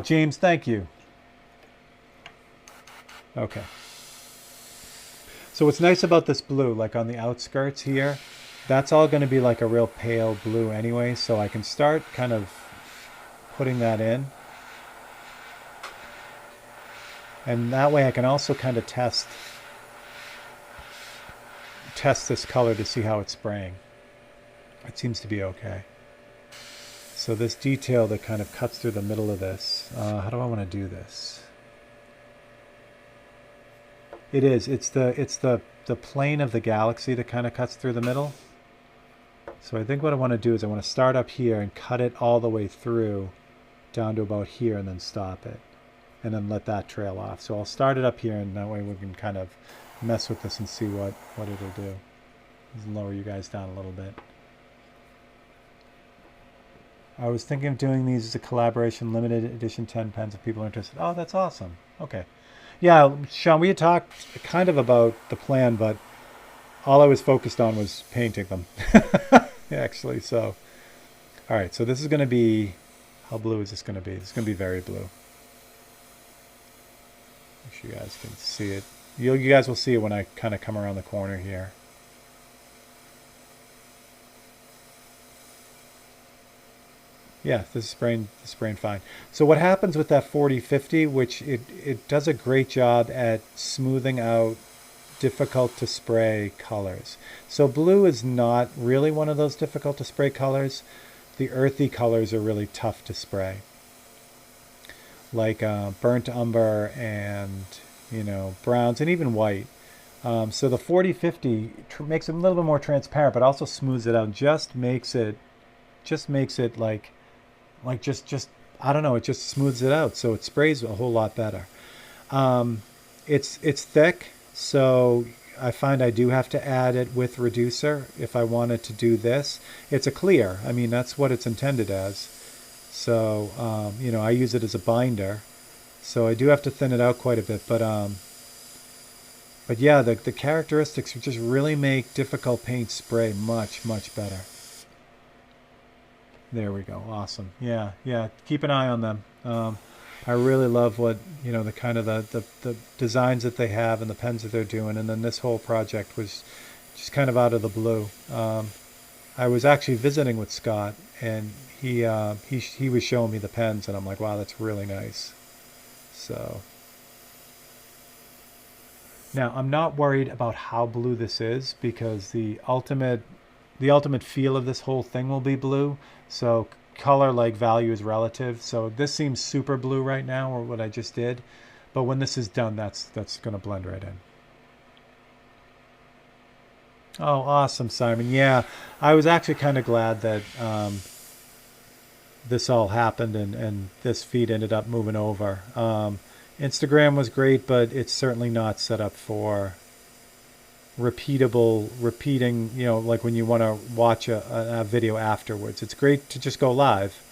James, thank you. Okay. So what's nice about this blue, like on the outskirts here, that's all going to be like a real pale blue anyway, so I can start kind of putting that in. And that way I can also kind of test this color to see how it's spraying. It seems to be okay. So this detail that kind of cuts through the middle of this, how do I want to do this? It's the plane of the galaxy that kind of cuts through the middle. So I think what I want to do is I want to start up here and cut it all the way through down to about here and then stop it. And then let that trail off. So I'll start it up here, and that way we can kind of mess with this and see what it'll do. Let's lower you guys down a little bit. I was thinking of doing these as a collaboration, limited edition 10 pens if people are interested. Oh, that's awesome. Okay. Yeah, Sean, we had talked kind of about the plan, but all I was focused on was painting them. Actually, so. All right, so this is going to be, how blue is this going to be? It's going to be very blue. Make sure you guys can see it. You guys will see it when I kind of come around the corner here. Yeah, this is spraying fine. So what happens with that 4050, which it does a great job at smoothing out difficult to spray colors. So blue is not really one of those difficult to spray colors. The earthy colors are really tough to spray, like burnt umber and browns and even white. So the 4050 makes it a little bit more transparent, but also smooths it out. Just makes it like just I don't know. It just smooths it out, so it sprays a whole lot better. It's thick, so I find I do have to add it with reducer if I wanted to do this. It's a clear. I mean, that's what it's intended as. So I use it as a binder, so I do have to thin it out quite a bit. But yeah, the characteristics just really make difficult paint spray much better. There we go. Awesome. Yeah. Keep an eye on them. I really love what the kind of the designs that they have and the pens that they're doing. And then this whole project was just kind of out of the blue. I was actually visiting with Scott, and he was showing me the pens, and I'm like, wow, that's really nice. So now I'm not worried about how blue this is because the ultimate feel of this whole thing will be blue. So color like value is relative. So this seems super blue right now, or what I just did. But when this is done, that's going to blend right in. Oh, awesome, Simon. Yeah, I was actually kind of glad that this all happened and this feed ended up moving over. Instagram was great, but it's certainly not set up for repeating, like when you want to watch a video afterwards. It's great to just go live,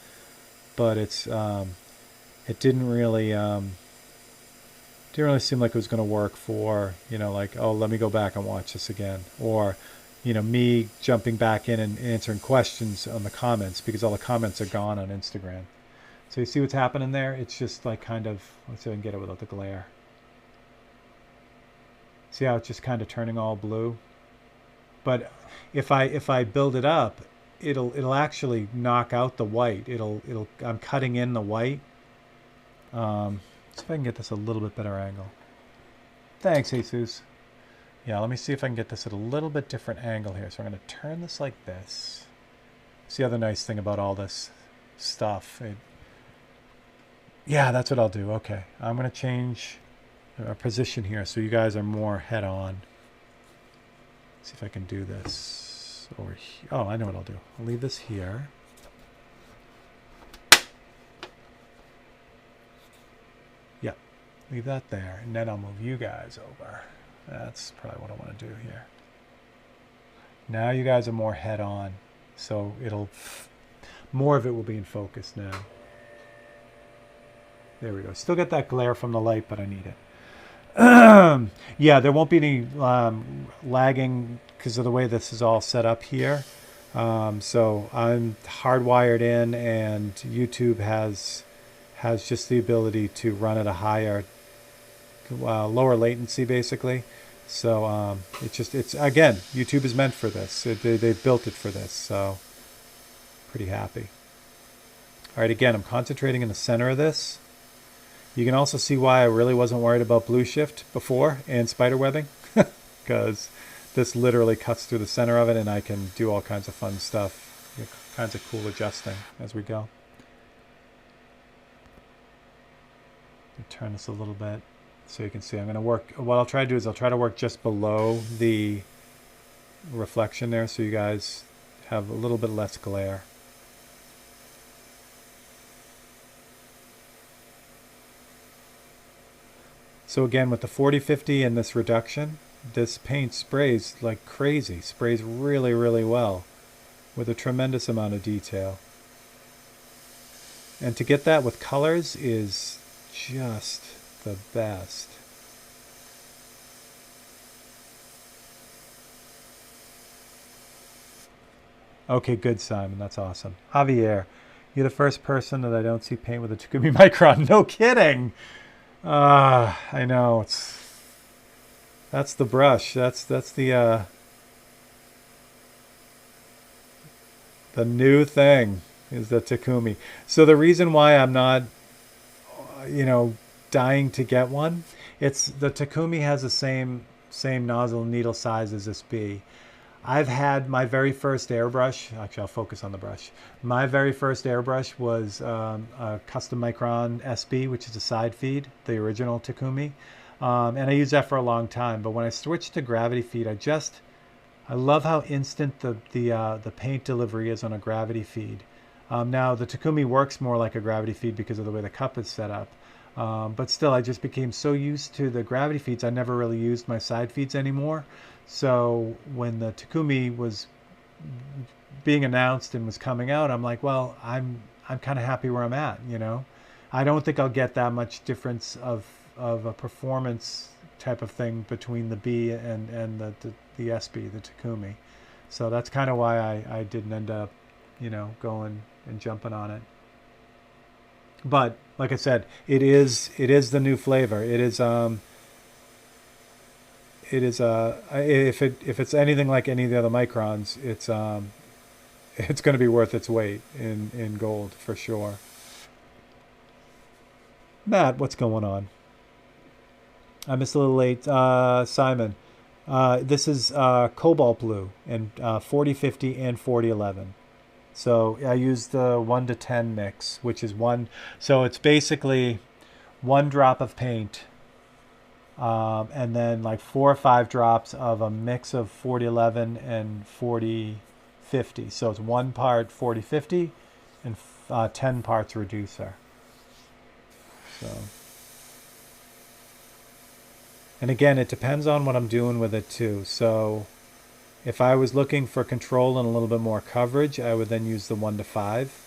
but it didn't really seem like it was going to work for, like, oh, let me go back and watch this again. Or, me jumping back in and answering questions on the comments because all the comments are gone on Instagram. So you see what's happening there? It's just like kind of, let's see if I can get it without the glare. See how it's just kind of turning all blue? But if I build it up, it'll actually knock out the white. I'm cutting in the white. See if I can get this a little bit better angle. Thanks, Jesus. Yeah, let me see if I can get this at a little bit different angle here. So I'm going to turn this like this. It's the other nice thing about all this stuff. Yeah, that's what I'll do. Okay, I'm going to change our position here so you guys are more head on. See if I can do this over here. Oh, I know what I'll do. I'll leave this here. Leave that there, and then I'll move you guys over. That's probably what I want to do here. Now you guys are more head on, so more of it will be in focus now. There we go. Still get that glare from the light, but I need it. Yeah, there won't be any lagging because of the way this is all set up here. So I'm hardwired in, and YouTube has just the ability to run at a higher, lower latency, basically. So it's again, YouTube is meant for this. They built it for this. So pretty happy. All right, again, I'm concentrating in the center of this. You can also see why I really wasn't worried about blue shift before and spider webbing, because this literally cuts through the center of it, and I can do all kinds of fun stuff, kinds of cool adjusting as we go. Turn this a little bit so you can see. I'm going to work. What I'll try to do is I'll try to work just below the reflection there so you guys have a little bit less glare. So again, with the 40-50 and this reduction, this paint sprays like crazy. Sprays really, really well with a tremendous amount of detail. And to get that with colors is just the best. Okay, good, Simon. That's awesome. Javier, you're the first person that I don't see paint with a Takumi Micron. No kidding. I know. That's the brush. That's the new thing is the Takumi. So the reason why I'm not dying to get one, it's the Takumi has the same nozzle needle size as this B. I've had my very first airbrush. Actually, I'll focus on the brush. My very first airbrush was a custom Micron SB, which is a side feed, the original Takumi, and I used that for a long time. But when I switched to gravity feed, I love how instant the paint delivery is on a gravity feed. Now the Takumi works more like a gravity feed because of the way the cup is set up. But still, I just became so used to the gravity feeds, I never really used my side feeds anymore. So when the Takumi was being announced and was coming out, I'm like, well, I'm kind of happy where I'm at, I don't think I'll get that much difference of a performance type of thing between the B and the SB, the Takumi. So that's kind of why I didn't end up, going and jumping on it. But like I said, it is the new flavor. It is it is if it's anything like any of the other microns, it's going to be worth its weight in gold for sure. Matt, what's going on? I missed a little late. Simon, this is cobalt blue and 4050 and 4011. So I used the 1 to 10 mix, which is one. So it's basically 1 drop of paint, and then like 4 or 5 drops of a mix of 4011 and 4050. So it's 1 part 4050 and 10 parts reducer. So, and again, it depends on what I'm doing with it too. So if I was looking for control and a little bit more coverage, I would then use the 1 to 5.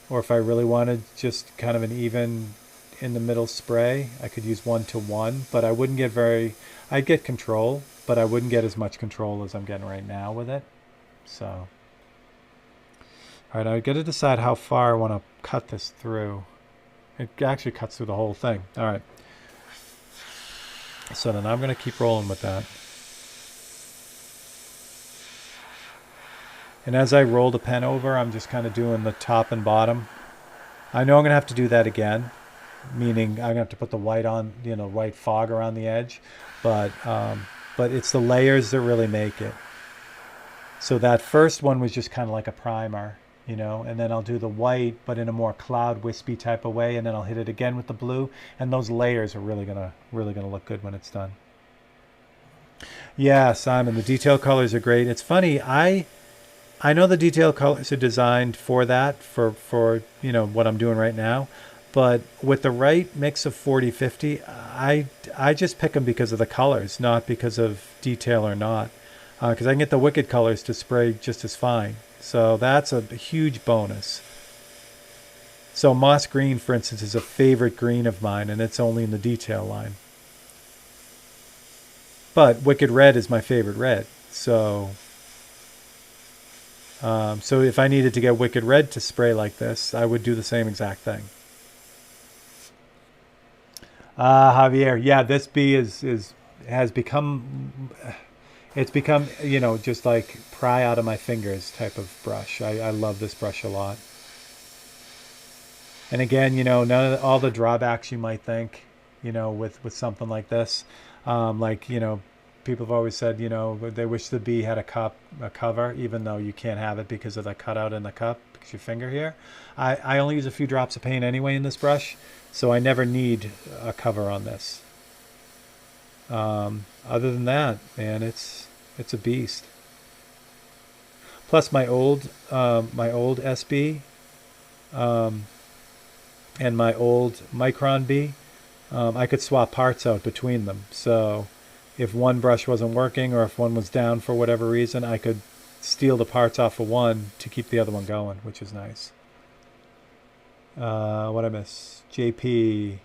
Or if I really wanted just kind of an even in the middle spray, I could use 1 to 1, but I wouldn't get I'd get control, but I wouldn't get as much control as I'm getting right now with it. So, all right, I've got to decide how far I want to cut this through. It actually cuts through the whole thing. All right. So then I'm going to keep rolling with that. And as I roll the pen over, I'm just kind of doing the top and bottom. I know I'm going to have to do that again, meaning I'm going to have to put the white on, white fog around the edge. But it's the layers that really make it. So that first one was just kind of like a primer, and then I'll do the white, but in a more cloud wispy type of way, and then I'll hit it again with the blue, and those layers are really gonna look good when it's done. Yeah, Simon, the detail colors are great. It's funny, I know the detail colors are designed for that, for what I'm doing right now, but with the right mix of 40-50, I just pick them because of the colors, not because of detail or not, because I can get the Wicked colors to spray just as fine. So that's a huge bonus. So moss green, for instance, is a favorite green of mine, and it's only in the detail line. But Wicked red is my favorite red. So if I needed to get Wicked red to spray like this, I would do the same exact thing. Javier, yeah, this bee has become. It's become, just like pry out of my fingers type of brush. I love this brush a lot. And again, none of all the drawbacks you might think, with something like this. People have always said, they wish the bee had a cover, even though you can't have it because of the cutout in the cup, because your finger here. I only use a few drops of paint anyway in this brush, so I never need a cover on this. Other than that, man, it's a beast. Plus my old SB and my old Micron B, I could swap parts out between them. So if one brush wasn't working or if one was down for whatever reason, I could steal the parts off of one to keep the other one going, which is nice. What I miss? JP.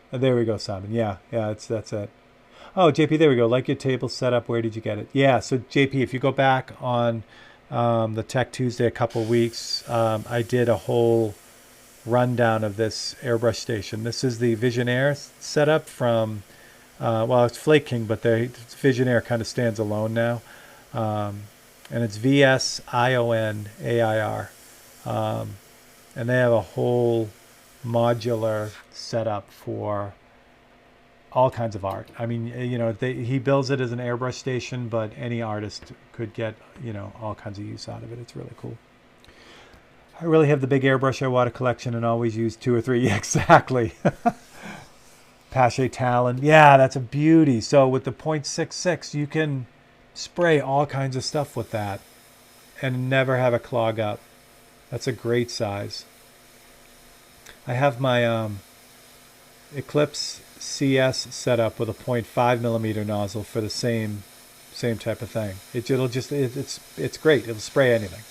There we go, Simon. Yeah, that's it. Oh, JP, there we go. Like your table setup, where did you get it? Yeah, so JP, if you go back on the Tech Tuesday a couple weeks, I did a whole rundown of this airbrush station. This is the Visionaire setup from, it's Flake King, but the Visionaire kind of stands alone now. And it's VSIONAIR. And they have a whole modular setup for all kinds of art. I mean, he builds it as an airbrush station, but any artist could get, all kinds of use out of it. It's really cool. I really have the big airbrush I water collection and always use 2 or 3. Yeah, exactly. Pache Talon. Yeah, that's a beauty. So with the 0.66, you can spray all kinds of stuff with that and never have it clog up. That's a great size. I have my Eclipse CS set up with a 0.5 millimeter nozzle for the same type of thing. It's great. It'll spray anything.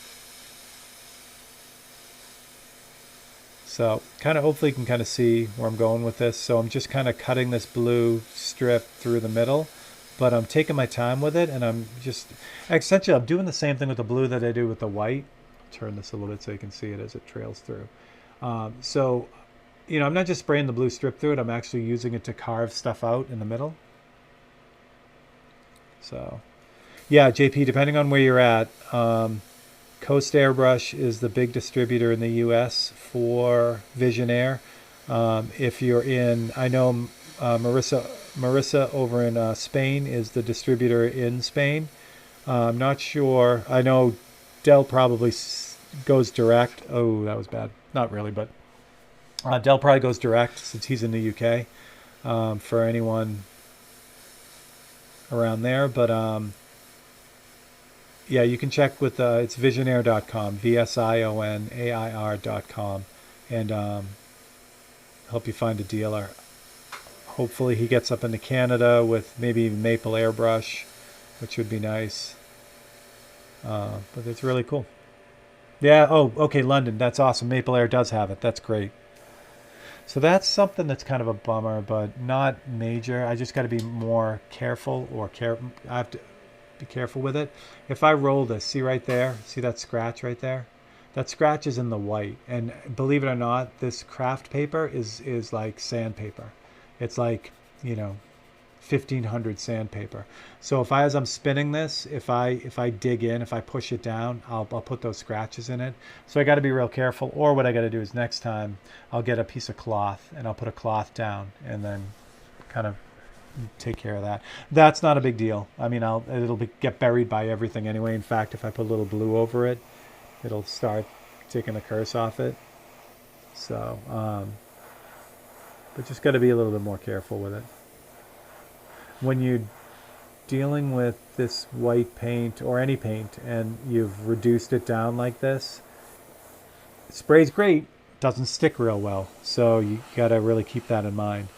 So hopefully you can kind of see where I'm going with this. So I'm just kind of cutting this blue strip through the middle, but I'm taking my time with it, and I'm doing the same thing with the blue that I do with the white. I'll turn this a little bit so you can see it as it trails through. So I'm not just spraying the blue strip through it. I'm actually using it to carve stuff out in the middle. So, yeah, JP, depending on where you're at, Coast Airbrush is the big distributor in the U.S. for Visionaire. If you're in, I know Marissa over in Spain is the distributor in Spain. I'm not sure. I know Dell probably goes direct. Oh, that was bad. Not really, but Dell probably goes direct since he's in the UK for anyone around there. But yeah, you can check with it's visionaire.com, visionair.com, and help you find a dealer. Hopefully he gets up into Canada with maybe maple airbrush, which would be nice. But it's really cool. Yeah. Oh, okay. London. That's awesome. Maple Air does have it. That's great. So that's something that's kind of a bummer, but not major. I just got to be more careful, I have to be careful with it. If I roll this, see right there, see that scratch right there? That scratch is in the white, and believe it or not, this craft paper is like sandpaper. It's like, 1500 sandpaper. So as I'm spinning this, if I dig in, if I push it down, I'll put those scratches in it. So I got to be real careful. Or what I got to do is next time I'll get a piece of cloth and I'll put a cloth down and then kind of take care of that. That's not a big deal. I mean, it'll get buried by everything anyway. In fact, if I put a little blue over it, it'll start taking the curse off it. So, but just got to be a little bit more careful with it. When you're dealing with this white paint or any paint and you've reduced it down like this, spray's great, doesn't stick real well. So you got to really keep that in mind.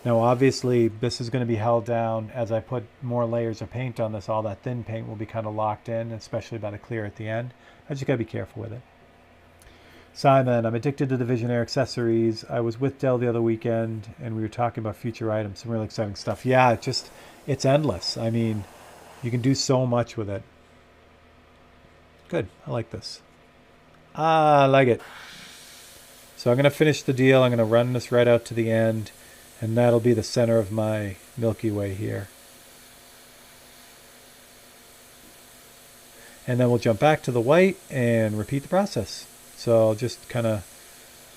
Now, obviously, this is going to be held down as I put more layers of paint on this. All that thin paint will be kind of locked in, especially by the clear at the end. I just got to be careful with it. Simon, I'm addicted to the Visionaire accessories. I was with Dell the other weekend, and we were talking about future items, some really exciting stuff. Yeah, it's endless. I mean, you can do so much with it. Good. I like this. I like it. So I'm going to finish the deal. I'm going to run this right out to the end, and that'll be the center of my Milky Way here. And then we'll jump back to the white and repeat the process. So I'll just kind of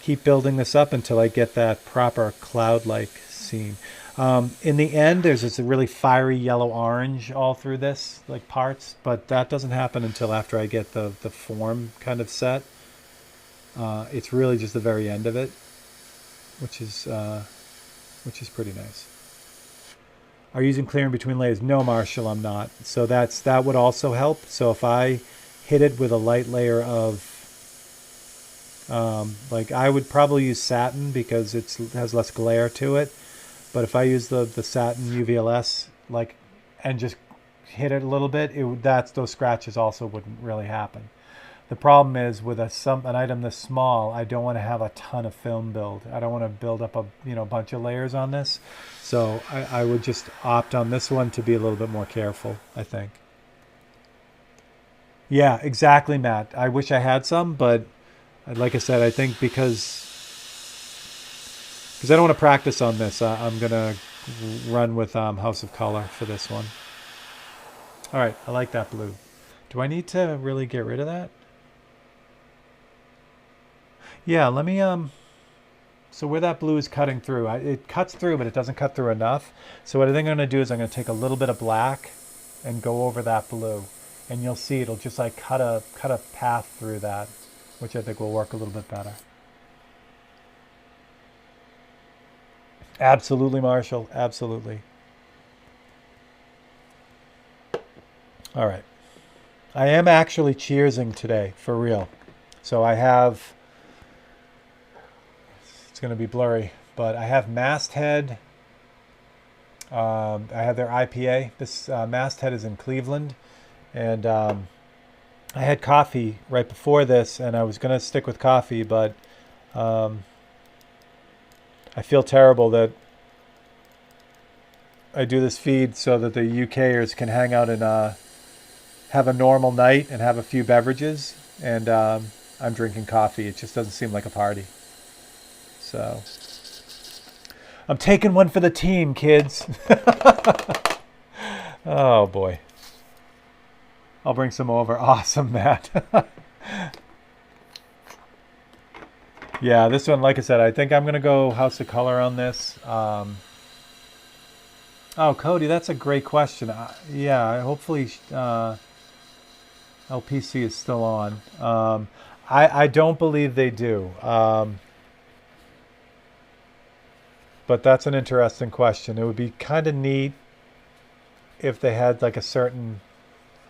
keep building this up until I get that proper cloud-like scene. In the end, there's this really fiery yellow-orange all through this, like parts, but that doesn't happen until after I get the form kind of set. It's really just the very end of it, which is pretty nice. Are you using clearing between layers? No, Marshall, I'm not. So that would also help. So if I hit it with a light layer of like I would probably use satin because it has less glare to it. But if I use the satin UVLS and just hit it a little bit, those scratches also wouldn't really happen. The problem is with an item this small, I don't want to have a ton of film build. I don't want to build up a bunch of layers on this. So I would just opt on this one to be a little bit more careful, I think. Yeah, exactly, Matt. I wish I had some, but like I said, I think because I don't want to practice on this, I'm going to run with House of Color for this one. All right, I like that blue. Do I need to really get rid of that? Yeah, let me, so where that blue is cutting through, it cuts through, but it doesn't cut through enough. So what I think I'm going to do is I'm going to take a little bit of black and go over that blue. And you'll see it'll just like cut a path through that, which I think will work a little bit better. Absolutely, Marshall. Absolutely. All right. I am actually cheersing today, for real. So I have, it's going to be blurry, but I have Masthead. I have their IPA. This Masthead is in Cleveland. And I had coffee right before this, and I was going to stick with coffee, but I feel terrible that I do this feed so that the UKers can hang out and have a normal night and have a few beverages, and I'm drinking coffee. It just doesn't seem like a party. So I'm taking one for the team, kids. Oh boy. I'll bring some over. Awesome, Matt. Yeah, this one, like I said, I think I'm going to go House of Color on this. Oh, Cody, that's a great question. Yeah, hopefully LPC is still on. I don't believe they do. But that's an interesting question. It would be kind of neat if they had like a certain,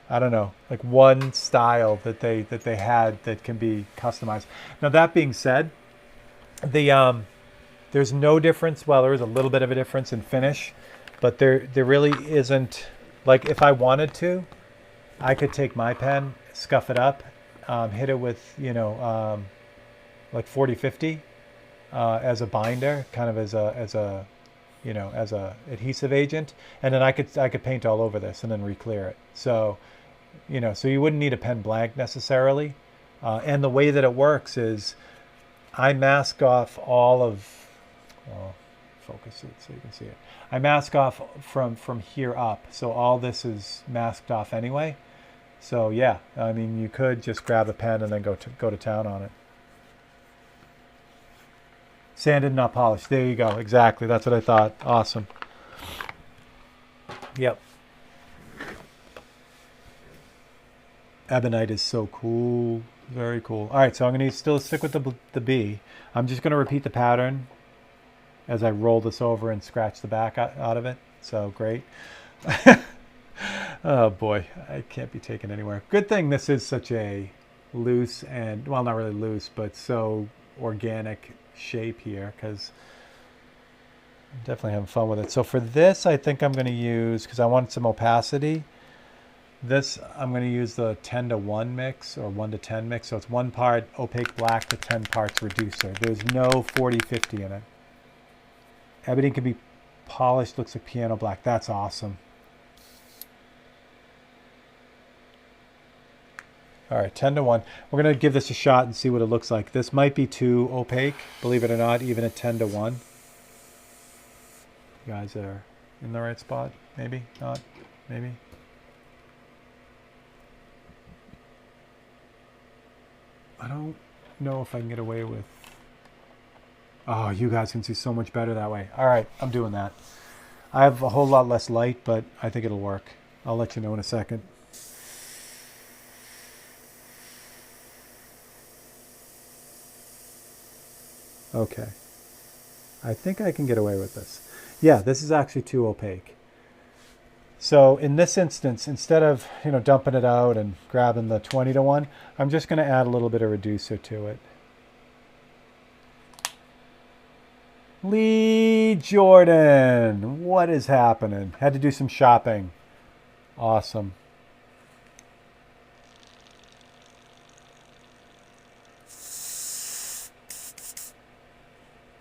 I don't know, like one style that they had that can be customized. Now that being said, there's no difference. Well, there is a little bit of a difference in finish, but there really isn't. Like if I wanted to, I could take my pen, scuff it up, hit it with like 40/50 as a binder, kind of as a as a adhesive agent, and then I could paint all over this and then re-clear it. So so you wouldn't need a pen blank necessarily. And the way that it works is I mask off all of, well, focus it so you can see it. I mask off from here up, so all this is masked off anyway. So yeah, I mean, you could just grab a pen and then go to town on it. Sanded, not polished. There you go. Exactly. That's what I thought. Awesome. Yep. Ebonite is so cool. Very cool. All right, so I'm going to still stick with the B. I'm just going to repeat the pattern as I roll this over and scratch the back out of it. So great. Oh boy, I can't be taken anywhere. Good thing this is such a loose and, well, not really loose, but so organic shape here, because I'm definitely having fun with it. So for this, I think I'm going to use, because I want some opacity, this I'm going to use the 10-to-1 mix or 1-to-10 mix. So it's 1 part opaque black to 10 parts reducer. There's no 40/50 in it. Ebony can be polished, looks like piano black. That's awesome. All right, 10-to-1. We're going to give this a shot and see what it looks like. This might be too opaque, believe it or not, even at 10-to-1. You guys are in the right spot? Maybe, not, maybe. I don't know if I can get away with... Oh, you guys can see so much better that way. All right, I'm doing that. I have a whole lot less light, but I think it'll work. I'll let you know in a second. Okay. I think I can get away with this. Yeah, this is actually too opaque. So in this instance, instead of dumping it out and grabbing the 20-to-1, I'm just going to add a little bit of reducer to it. Lee Jordan, what is happening? Had to do some shopping. Awesome.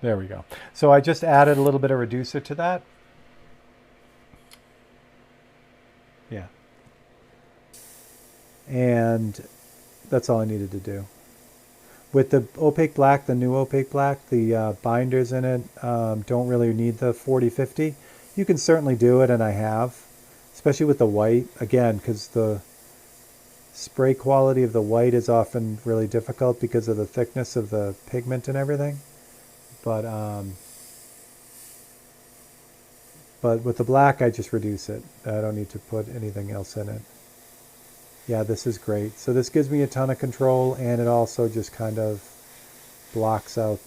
There we go. So I just added a little bit of reducer to that. Yeah. And that's all I needed to do. With the opaque black, the new opaque black, the binders in it don't really need the 40/50. You can certainly do it, and I have, especially with the white, again, because the spray quality of the white is often really difficult because of the thickness of the pigment and everything. But with the black, I just reduce it. I don't need to put anything else in it. Yeah, this is great. So this gives me a ton of control, and it also just kind of blocks out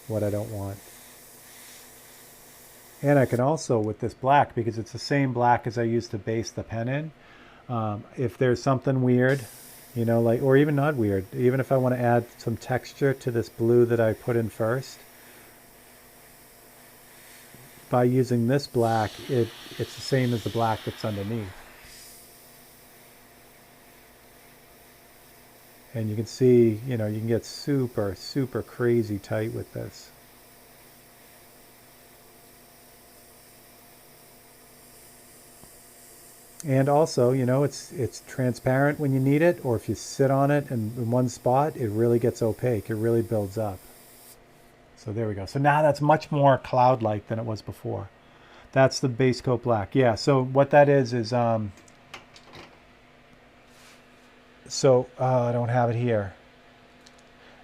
what I don't want. And I can also, with this black, because it's the same black as I used to base the pen in, if there's something weird, like, or even not weird, even if I want to add some texture to this blue that I put in first, by using this black, it's the same as the black that's underneath. And you can see, you can get super, super crazy tight with this. And also, it's transparent when you need it, or if you sit on it and in one spot, it really gets opaque. It really builds up. So there we go. So now that's much more cloud-like than it was before. That's the base coat black. Yeah, so what that is so I don't have it here.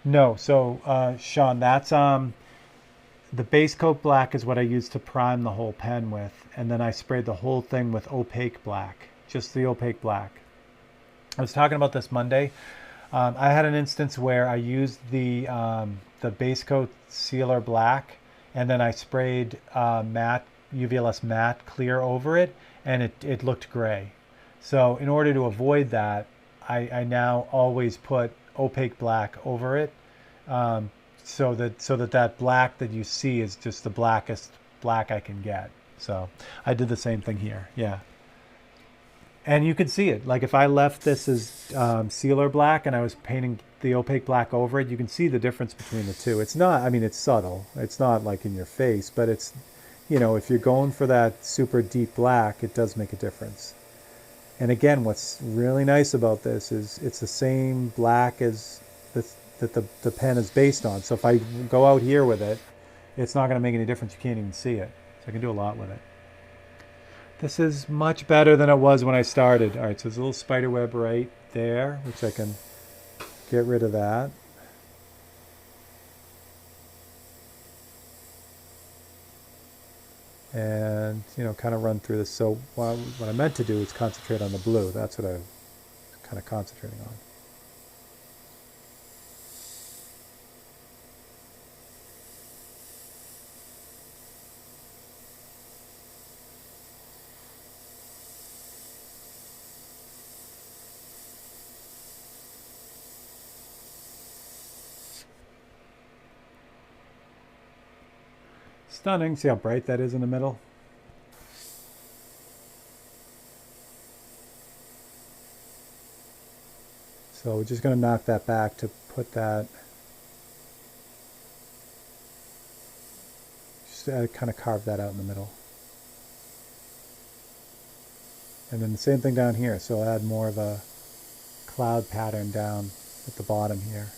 No, so Sean, that's the base coat black is what I use to prime the whole pen with, and then I sprayed the whole thing with opaque black, just the opaque black. I was talking about this Monday. I had an instance where I used the base coat sealer black, and then I sprayed matte UVLS matte clear over it, and it looked gray. So in order to avoid that, I now always put opaque black over it, so that black that you see is just the blackest black I can get. So I did the same thing here. Yeah. And you can see it. Like if I left this as sealer black and I was painting the opaque black over it, you can see the difference between the two. It's not, I mean, it's subtle. It's not like in your face, but it's, you know, if you're going for that super deep black, it does make a difference. And again, what's really nice about this is it's the same black as that the pen is based on. So if I go out here with it, it's not going to make any difference. You can't even see it. So I can do a lot with it. This is much better than it was when I started. All right, so there's a little spider web right there, which I can get rid of that. And, you know, kind of run through this. So what I meant to do is concentrate on the blue. That's what I'm kind of concentrating on. Stunning. See how bright that is in the middle? So we're just going to knock that back to put that, just kind of carve that out in the middle. And then the same thing down here. So I'll add more of a cloud pattern down at the bottom here.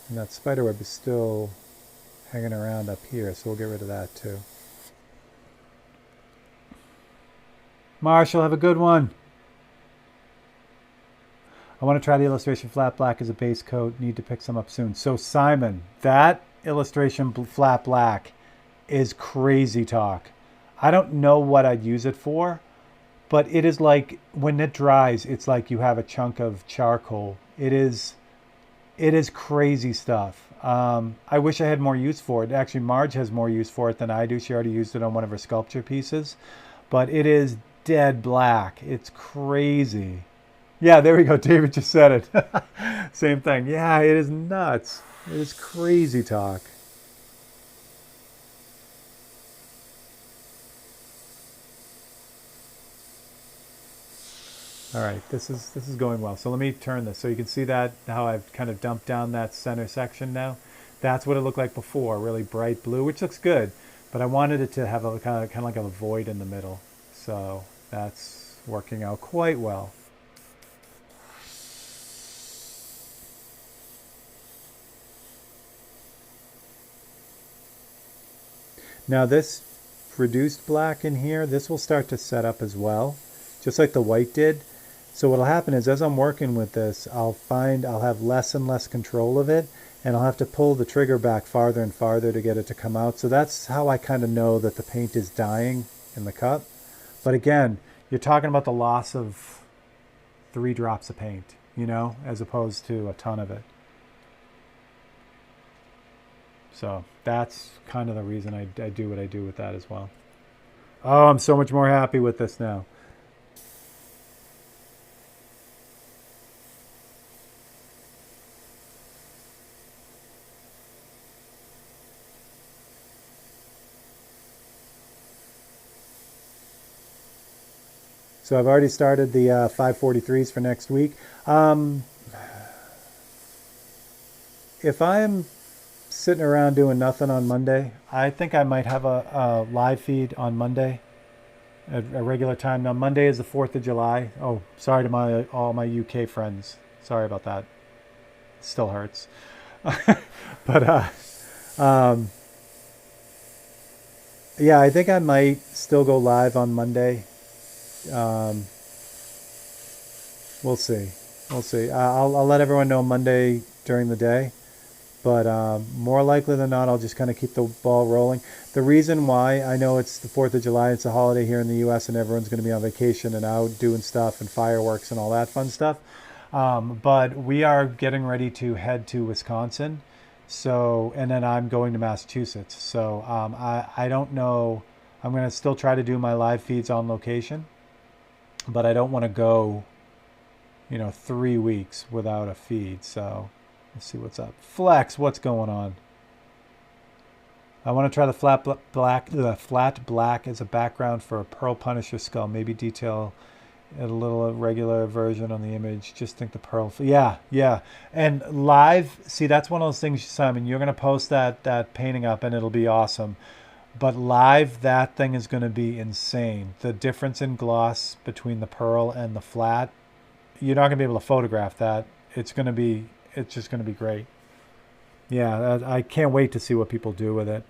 And that spider web is still hanging around up here, so we'll get rid of that too. Marshall, have a good one. I want to try the illustration flat black as a base coat. Need to pick some up soon. So Simon, that illustration flat black is crazy talk. I don't know what I'd use it for, but it is like when it dries, it's like you have a chunk of charcoal. It is crazy stuff. I wish I had more use for it. Actually, Marge has more use for it than I do. She already used it on one of her sculpture pieces, but it is dead black. It's crazy. Yeah, there we go. David just said it. Same thing. Yeah, it is nuts. It is crazy talk. All right, this is going well. So let me turn this so you can see that how I've kind of dumped down that center section now. That's what it looked like before, really bright blue, which looks good. But I wanted it to have a kind of like a void in the middle. So that's working out quite well. Now this reduced black in here, this will start to set up as well, just like the white did. So what'll happen is as I'm working with this, I'll have less and less control of it, and I'll have to pull the trigger back farther and farther to get it to come out. So that's how I kind of know that the paint is dying in the cup. But again, you're talking about the loss of 3 drops of paint, you know, as opposed to a ton of it. So that's kind of the reason I do what I do with that as well. Oh, I'm so much more happy with this now. So I've already started the 543s for next week. If I'm sitting around doing nothing on Monday, I think I might have a live feed on Monday at a regular time. Now Monday is the 4th of July. Oh, sorry to all my UK friends. Sorry about that. still hurts. But um, yeah, I think I might still go live on Monday. Um, we'll see. We'll see. I'll let everyone know Monday during the day. But more likely than not, I'll just kind of keep the ball rolling. The reason why, I know it's the 4th of July, it's a holiday here in the U.S., and everyone's going to be on vacation and out doing stuff and fireworks and all that fun stuff. But we are getting ready to head to Wisconsin. So, and then I'm going to Massachusetts. So I don't know. I'm going to still try to do my live feeds on location, but I don't want to go, 3 weeks without a feed. So let's see what's up. Flex, what's going on? I want to try the flat black as a background for a Pearl Punisher skull. Maybe detail it a little regular version on the image. Just think the pearl. Yeah. And live, see, that's one of those things, Simon. You're going to post that painting up and it'll be awesome. But live, that thing is going to be insane. The difference in gloss between the pearl and the flat, you're not going to be able to photograph that. It's just going to be great. Yeah, I can't wait to see what people do with it.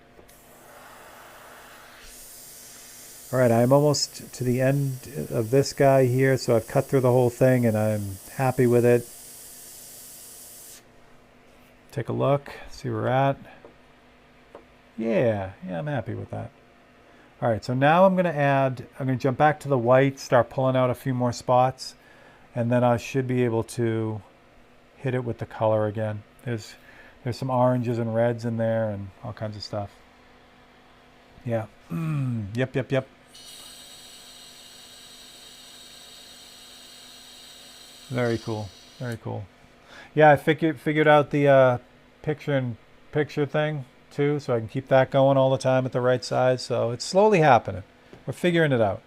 All right, I'm almost to the end of this guy here, so I've cut through the whole thing and I'm happy with it. Take a look, see where we're at. Yeah, I'm happy with that. All right, so now I'm going to jump back to the white, start pulling out a few more spots, and then I should be able to hit it with the color again. There's some oranges and reds in there and all kinds of stuff. Yeah. Yep. Very cool. Yeah, I figured out the picture thing too, so I can keep that going all the time at the right size. So it's slowly happening. We're figuring it out.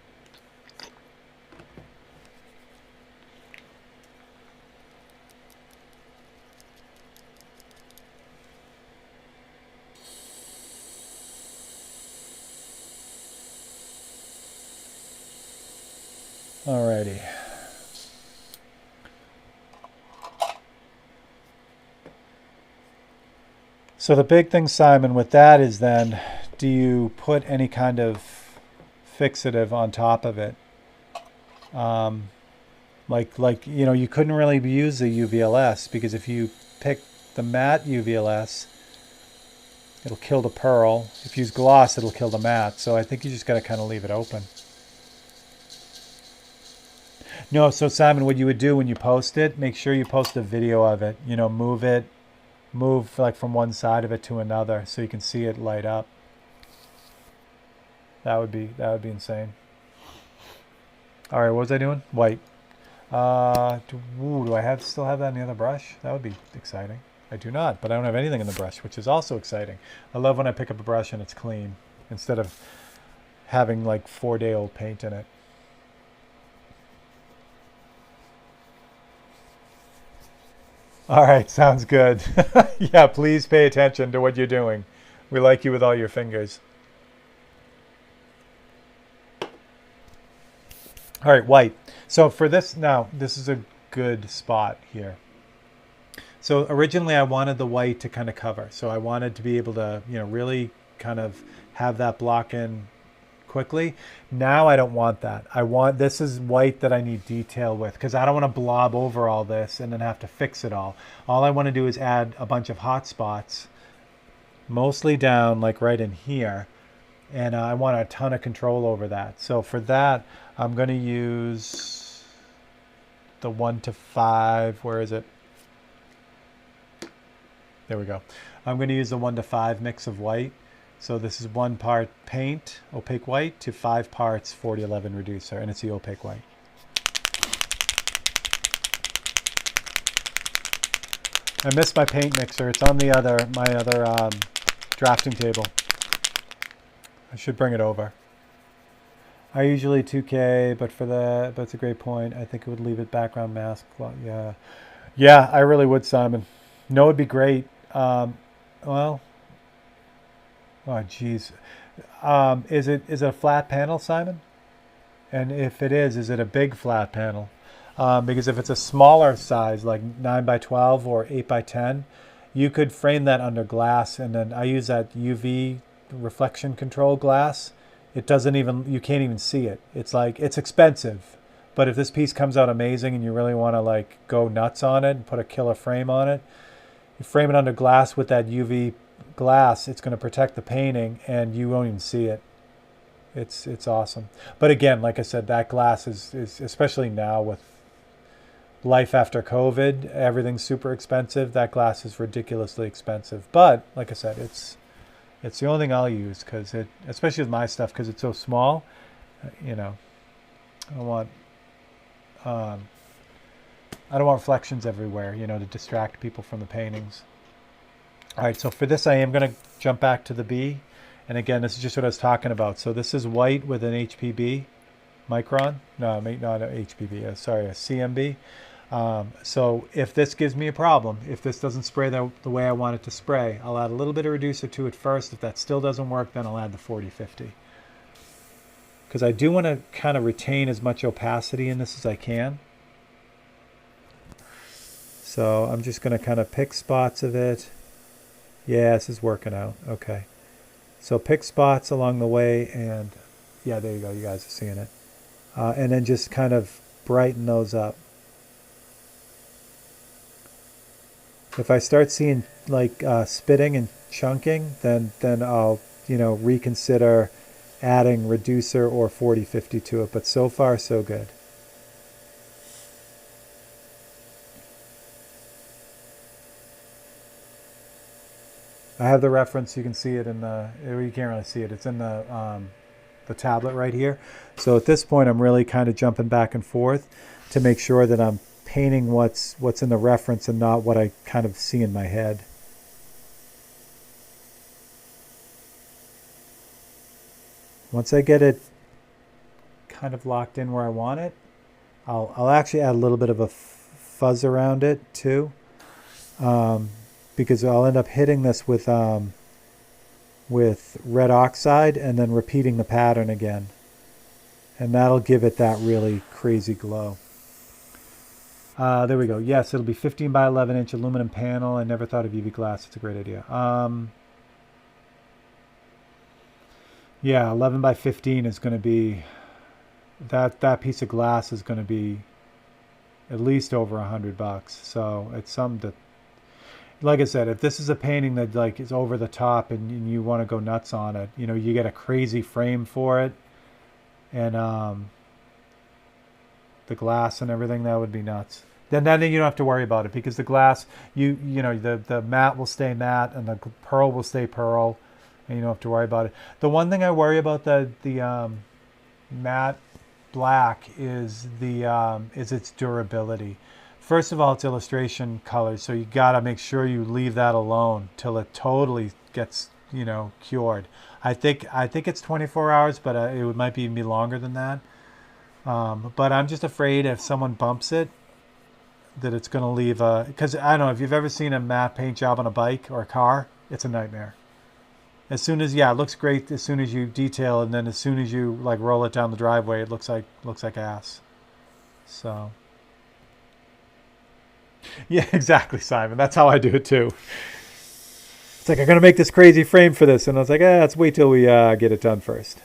Alrighty. So the big thing, Simon, with that is then, do you put any kind of fixative on top of it? You couldn't really use the UVLS because if you pick the matte UVLS, it'll kill the pearl. If you use gloss, it'll kill the matte. So I think you just got to kind of leave it open. No, so Simon, what you would do when you post it, make sure you post a video of it. Move like from one side of it to another so you can see it light up. That would be insane. All right, what was I doing? White. Do I still have that in the other brush? That would be exciting. I do not, but I don't have anything in the brush, which is also exciting. I love when I pick up a brush and it's clean instead of having like 4-day-old paint in it. All right, sounds good. Yeah, please pay attention to what you're doing. We like you with all your fingers. All right, white. So for this now, this is a good spot here. So originally I wanted the white to kind of cover. So I wanted to be able to, really kind of have that block in quickly. Now I don't want that. This is white that I need detail with because I don't want to blob over all this and then have to fix it all. All I want to do is add a bunch of hot spots, mostly down like right in here. And I want a ton of control over that. So for that, I'm going to use the 1:5. Where is it? There we go. I'm going to use the 1:5 mix of white. So this is 1 part paint, opaque white, to 5 parts 4011 reducer, and it's the opaque white. I missed my paint mixer. It's on my other drafting table. I should bring it over. I usually 2K, but it's a great point. I think it would leave it background mask. Well, yeah, I really would, Simon. No, it'd be great. Well. Oh, geez. Is it a flat panel, Simon? And if it is it a big flat panel? Because if it's a smaller size, like 9 by 12 or 8 by 10, you could frame that under glass. And then I use that UV reflection control glass. It doesn't even, you can't even see it. It's like, it's expensive. But if this piece comes out amazing and you really want to like go nuts on it and put a killer frame on it, you frame it under glass with that UV glass, it's going to protect the painting and you won't even see it. It's awesome. But again, like I said, that glass is especially now with life after COVID, everything's super expensive. That glass is ridiculously expensive. But like I said, it's the only thing I'll use because it, especially with my stuff, because it's so small. You know, I don't want reflections everywhere. You know, to distract people from the paintings. All right, so for this, I am going to jump back to the B. And again, this is just what I was talking about. So this is white with an HPB micron. No, not an HPB. Sorry, a CMB. So if this gives me a problem, if this doesn't spray the way I want it to spray, I'll add a little bit of reducer to it first. If that still doesn't work, then I'll add the 40-50. Because I do want to kind of retain as much opacity in this as I can. So I'm just going to kind of pick spots of it. Yeah, this is working out. Okay. So pick spots along the way, and yeah, there you go. You guys are seeing it. And then just kind of brighten those up. If I start seeing like spitting and chunking, then I'll, you know, reconsider adding reducer or 40-50 to it. But so far, so good. I have the reference. You can see it in the. You can't really see it. It's in the tablet right here. So at this point, I'm really kind of jumping back and forth to make sure that I'm painting what's in the reference and not what I kind of see in my head. Once I get it kind of locked in where I want it, I'll actually add a little bit of a fuzz around it too. Because I'll end up hitting this with red oxide and then repeating the pattern again. And that'll give it that really crazy glow. There we go. Yes, it'll be 15 by 11 inch aluminum panel. I never thought of UV glass. It's a great idea. Yeah, 11 by 15 is going to be, that piece of glass is going to be at least over $100. So it's something that, like I said, if this is a painting that like is over the top and you want to go nuts on it, you know, you get a crazy frame for it, and the glass and everything, that would be nuts. Then you don't have to worry about it because the glass, you know, the matte will stay matte and the pearl will stay pearl, and you don't have to worry about it. The one thing I worry about the matte black is its durability. First of all, it's illustration colors, so you gotta make sure you leave that alone till it totally gets, you know, cured. I think it's 24 hours, but it might even be longer than that. But I'm just afraid if someone bumps it, that it's gonna leave a. Because I don't know if you've ever seen a matte paint job on a bike or a car, it's a nightmare. As soon as, yeah, it looks great as soon as you detail, and then as soon as you like roll it down the driveway, it looks like ass. So. Yeah, exactly, Simon. That's how I do it too. It's like, I'm going to make this crazy frame for this. And I was like, let's wait till we get it done first.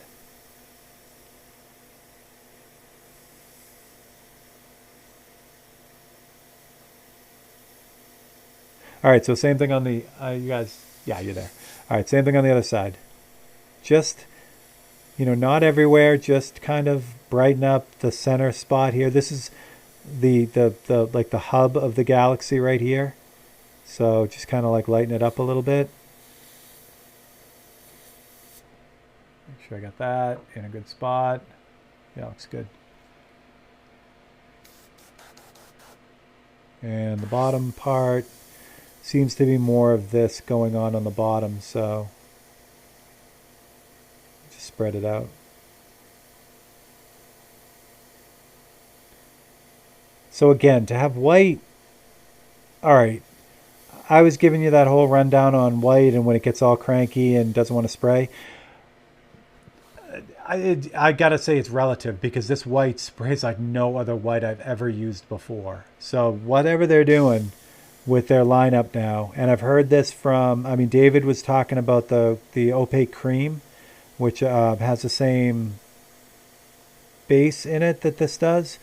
All right, so same thing on the, you guys, yeah, you're there. All right, same thing on the other side. Just, you know, not everywhere, just kind of brighten up the center spot here. This is the like the hub of the galaxy right here, so just kind of like lighten it up a little bit. Make sure I got that in a good spot. Yeah, looks good. And the bottom part seems to be more of this going on the bottom, so just spread it out. So again, to have white, all right, I was giving you that whole rundown on white and when it gets all cranky and doesn't want to spray. I gotta say it's relative because this white sprays like no other white I've ever used before. So whatever they're doing with their lineup now, and I've heard this from, I mean, David was talking about the opaque cream, which has the same base in it that this does,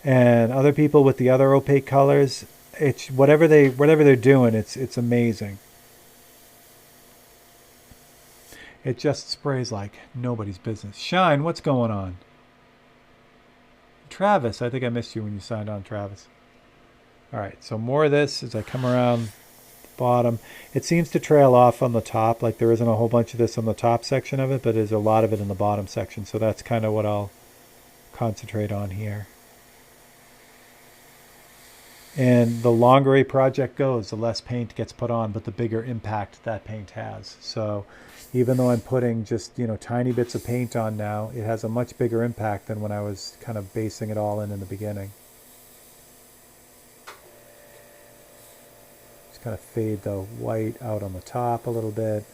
and other people with the other opaque colors. It's whatever they're doing, it's amazing. It just sprays like nobody's business. Shine, what's going on? Travis, I think I missed you when you signed on, Travis. All right, so more of this as I come around the bottom. It seems to trail off on the top, like there isn't a whole bunch of this on the top section of it, but there's a lot of it in the bottom section. So that's kind of what I'll concentrate on here. And the longer a project goes, the less paint gets put on, but the bigger impact that paint has. So even though I'm putting just, tiny bits of paint on now, it has a much bigger impact than when I was kind of basing it all in the beginning. Just kind of fade the white out on the top a little bit.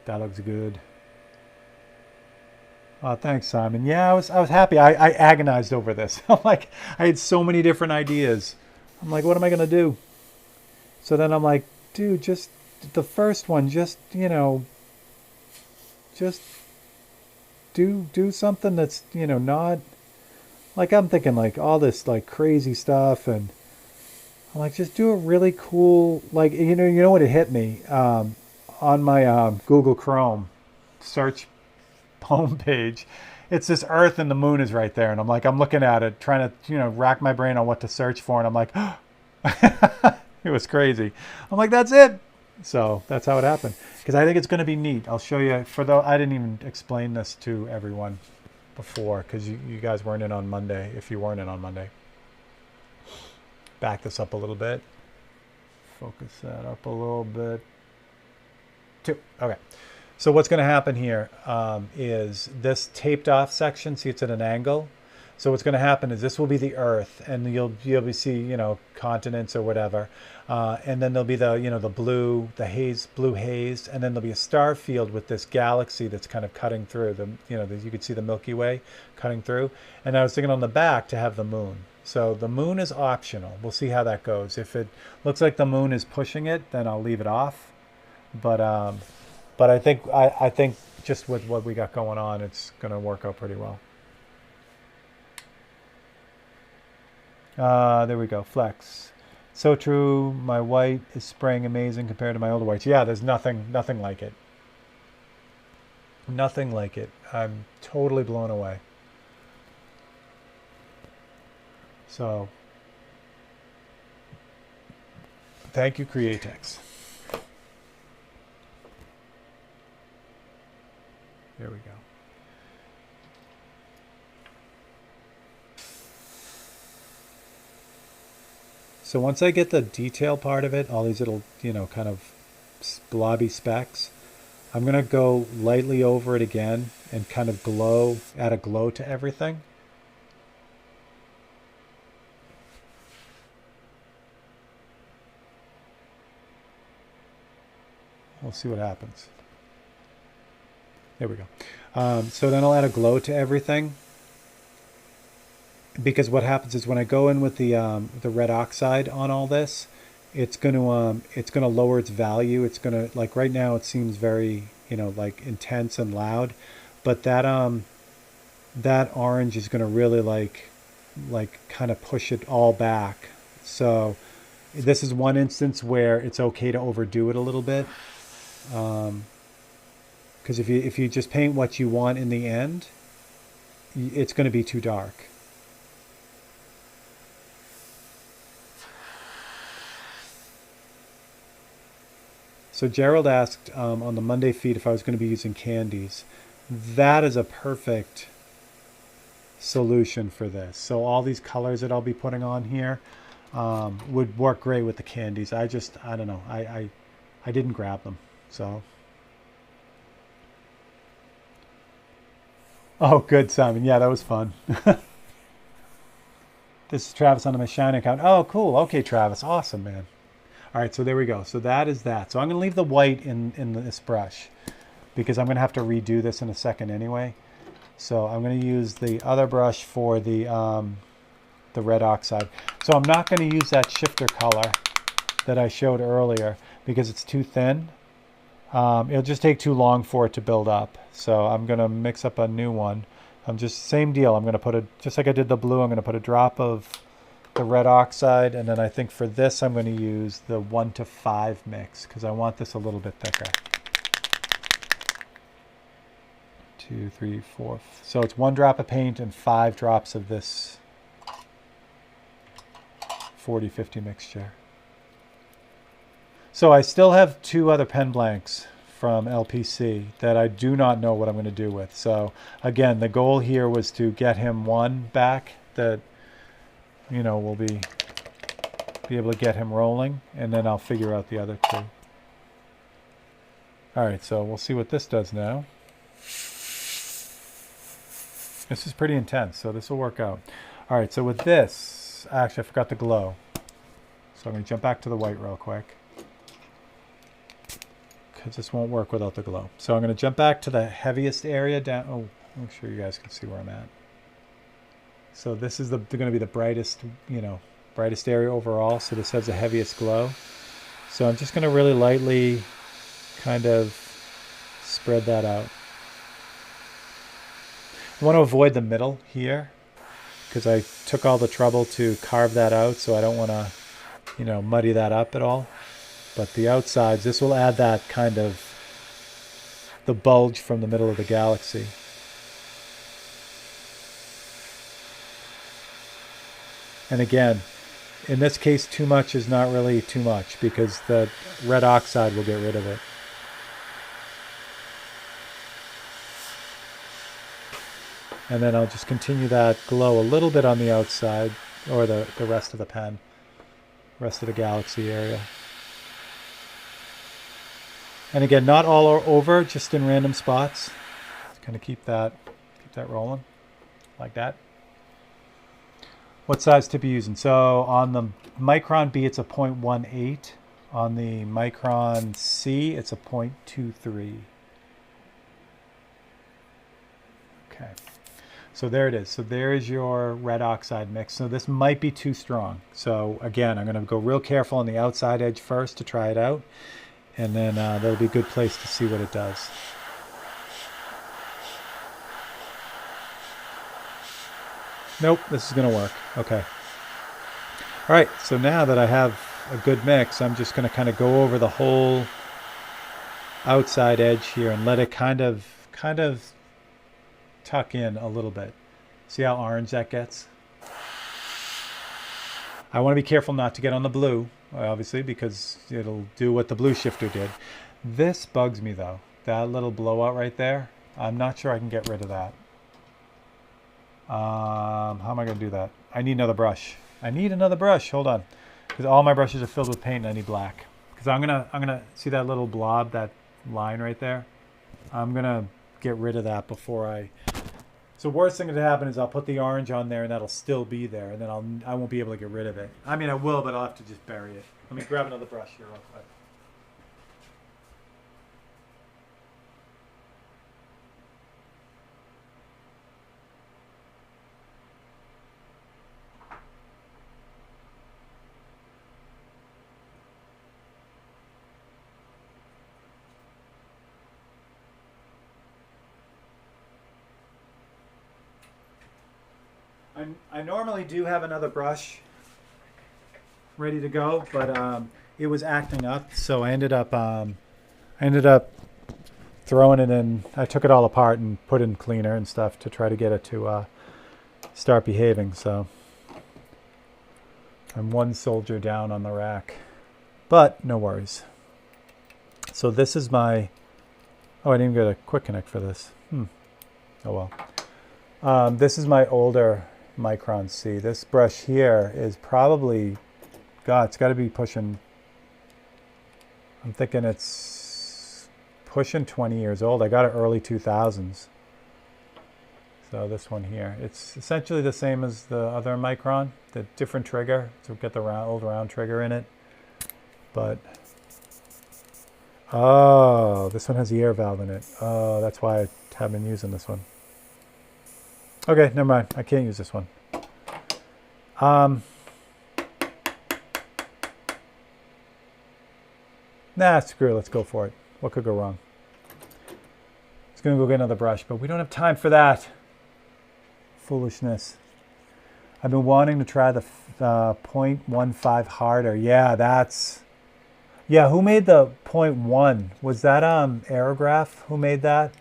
That looks good. Thanks, Simon. Yeah, I was happy. I agonized over this. I'm like, I had so many different ideas. I'm like, what am I gonna do? So then I'm like, dude, just the first one, just just do something that's not like I'm thinking like all this like crazy stuff, and I'm like, just do a really cool like you know what it hit me on my Google Chrome search homepage. It's this Earth and the moon is right there, and I'm looking at it, trying to rack my brain on what to search for, and I'm like, it was crazy. I'm like, that's it. So that's how it happened. Because I think it's going to be neat. I'll show you. I didn't even explain this to everyone before because you guys weren't in on Monday. If you weren't in on Monday, back this up a little bit. Focus that up a little bit. Okay. So what's going to happen here is this taped off section. See, it's at an angle. So what's going to happen is this will be the Earth, and you'll be able to see continents or whatever, and then there'll be the blue haze, and then there'll be a star field with this galaxy that's kind of cutting through you could see the Milky Way cutting through. And I was thinking on the back to have the moon. So the moon is optional. We'll see how that goes. If it looks like the moon is pushing it, then I'll leave it off. But I think just with what we got going on, it's going to work out pretty well. There we go. Flex. So true. My white is spraying amazing compared to my older whites. Yeah, there's nothing like it. Nothing like it. I'm totally blown away. So, thank you, Createx. There we go. So once I get the detail part of it, all these little, kind of blobby specks, I'm going to go lightly over it again and kind of add a glow to everything. We'll see what happens. There we go. So then I'll add a glow to everything. Because what happens is when I go in with the red oxide on all this, it's going to lower its value. It's going to, like right now it seems very like intense and loud, but that orange is going to really like kind of push it all back. So this is one instance where it's okay to overdo it a little bit, because if you just paint what you want in the end, it's going to be too dark. So Gerald asked on the Monday feed if I was going to be using candies. That is a perfect solution for this. So all these colors that I'll be putting on here would work great with the candies. I don't know. I didn't grab them. So. Oh, good, Simon. Yeah, that was fun. This is Travis on my Shine account. Oh, cool. Okay, Travis. Awesome, man. All right, so there we go. So that is that. So I'm going to leave the white in this brush because I'm going to have to redo this in a second anyway. So I'm going to use the other brush for the red oxide. So I'm not going to use that shifter color that I showed earlier because it's too thin. It'll just take too long for it to build up. So I'm going to mix up a new one. I'm just, same deal. I'm going to put just like I did the blue, I'm going to put a drop of the red oxide. And then I think for this, I'm going to use the 1:5 mix because I want this a little bit thicker. 2, 3, 4. So it's 1 drop of paint and 5 drops of this 40-50 mixture. So I still have 2 other pen blanks from LPC that I do not know what I'm going to do with. So again, the goal here was to get him one back that, you know, will be able to get him rolling, and then I'll figure out the other 2. All right, so we'll see what this does now. This is pretty intense, so this will work out. All right, so with this, actually I forgot the glow. So I'm going to jump back to the white real quick, because this won't work without the glow. So I'm going to jump back to the heaviest area down. Oh, make sure you guys can see where I'm at. So this is going to be the brightest, you know, brightest area overall. So this has the heaviest glow. So I'm just going to really lightly kind of spread that out. I want to avoid the middle here because I took all the trouble to carve that out, so I don't want to, you know, muddy that up at all. But the outsides, this will add that kind of the bulge from the middle of the galaxy. And again, in this case, too much is not really too much because the red oxide will get rid of it. And then I'll just continue that glow a little bit on the outside, or the rest of the pen, rest of the galaxy area. And again, not all over, just in random spots. Just kind of keep that rolling, like that. What size tip are you using? So on the Micron B, it's a 0.18. On the Micron C, it's a 0.23. Okay. So there it is. So there is your red oxide mix. So this might be too strong. So again, I'm going to go real careful on the outside edge first to try it out. And then that'll be a good place to see what it does. Nope, this is going to work. Okay. All right, so now that I have a good mix, I'm just going to kind of go over the whole outside edge here and let it kind of tuck in a little bit. See how orange that gets? I want to be careful not to get on the blue, obviously, because it'll do what the blue shifter did. This bugs me though. That little blowout right there, I'm not sure I can get rid of that. How am I going to do that? I need another brush. Hold on, because all my brushes are filled with paint and I need black. Because I'm gonna see that little blob, that line right there. I'm gonna get rid of that before I. So worst thing that happen is I'll put the orange on there and that'll still be there, and then I won't be able to get rid of it. I mean, I will, but I'll have to just bury it. Let me grab another brush here real quick. I normally do have another brush ready to go, but it was acting up, so I ended up throwing it in. I took it all apart and put in cleaner and stuff to try to get it to start behaving. So I'm one soldier down on the rack, but no worries. So this is my. Oh, I didn't even get a quick connect for this. Oh well. This is my older Micron C. This brush here is probably, God, it's got to be pushing, I'm thinking it's pushing 20 years old. I got it early 2000s. So this one here, it's essentially the same as the other Micron, the different trigger, to get the old round trigger in it. But, oh, this one has the air valve in it. Oh, that's why I haven't been using this one. Okay, never mind. I can't use this one. Nah, screw it. Let's go for it. What could go wrong? It's going to go get another brush, but we don't have time for that. Foolishness. I've been wanting to try the 0.15 harder. Yeah, that's... Yeah, who made the 0.1? Was that Aerograph? Who made that?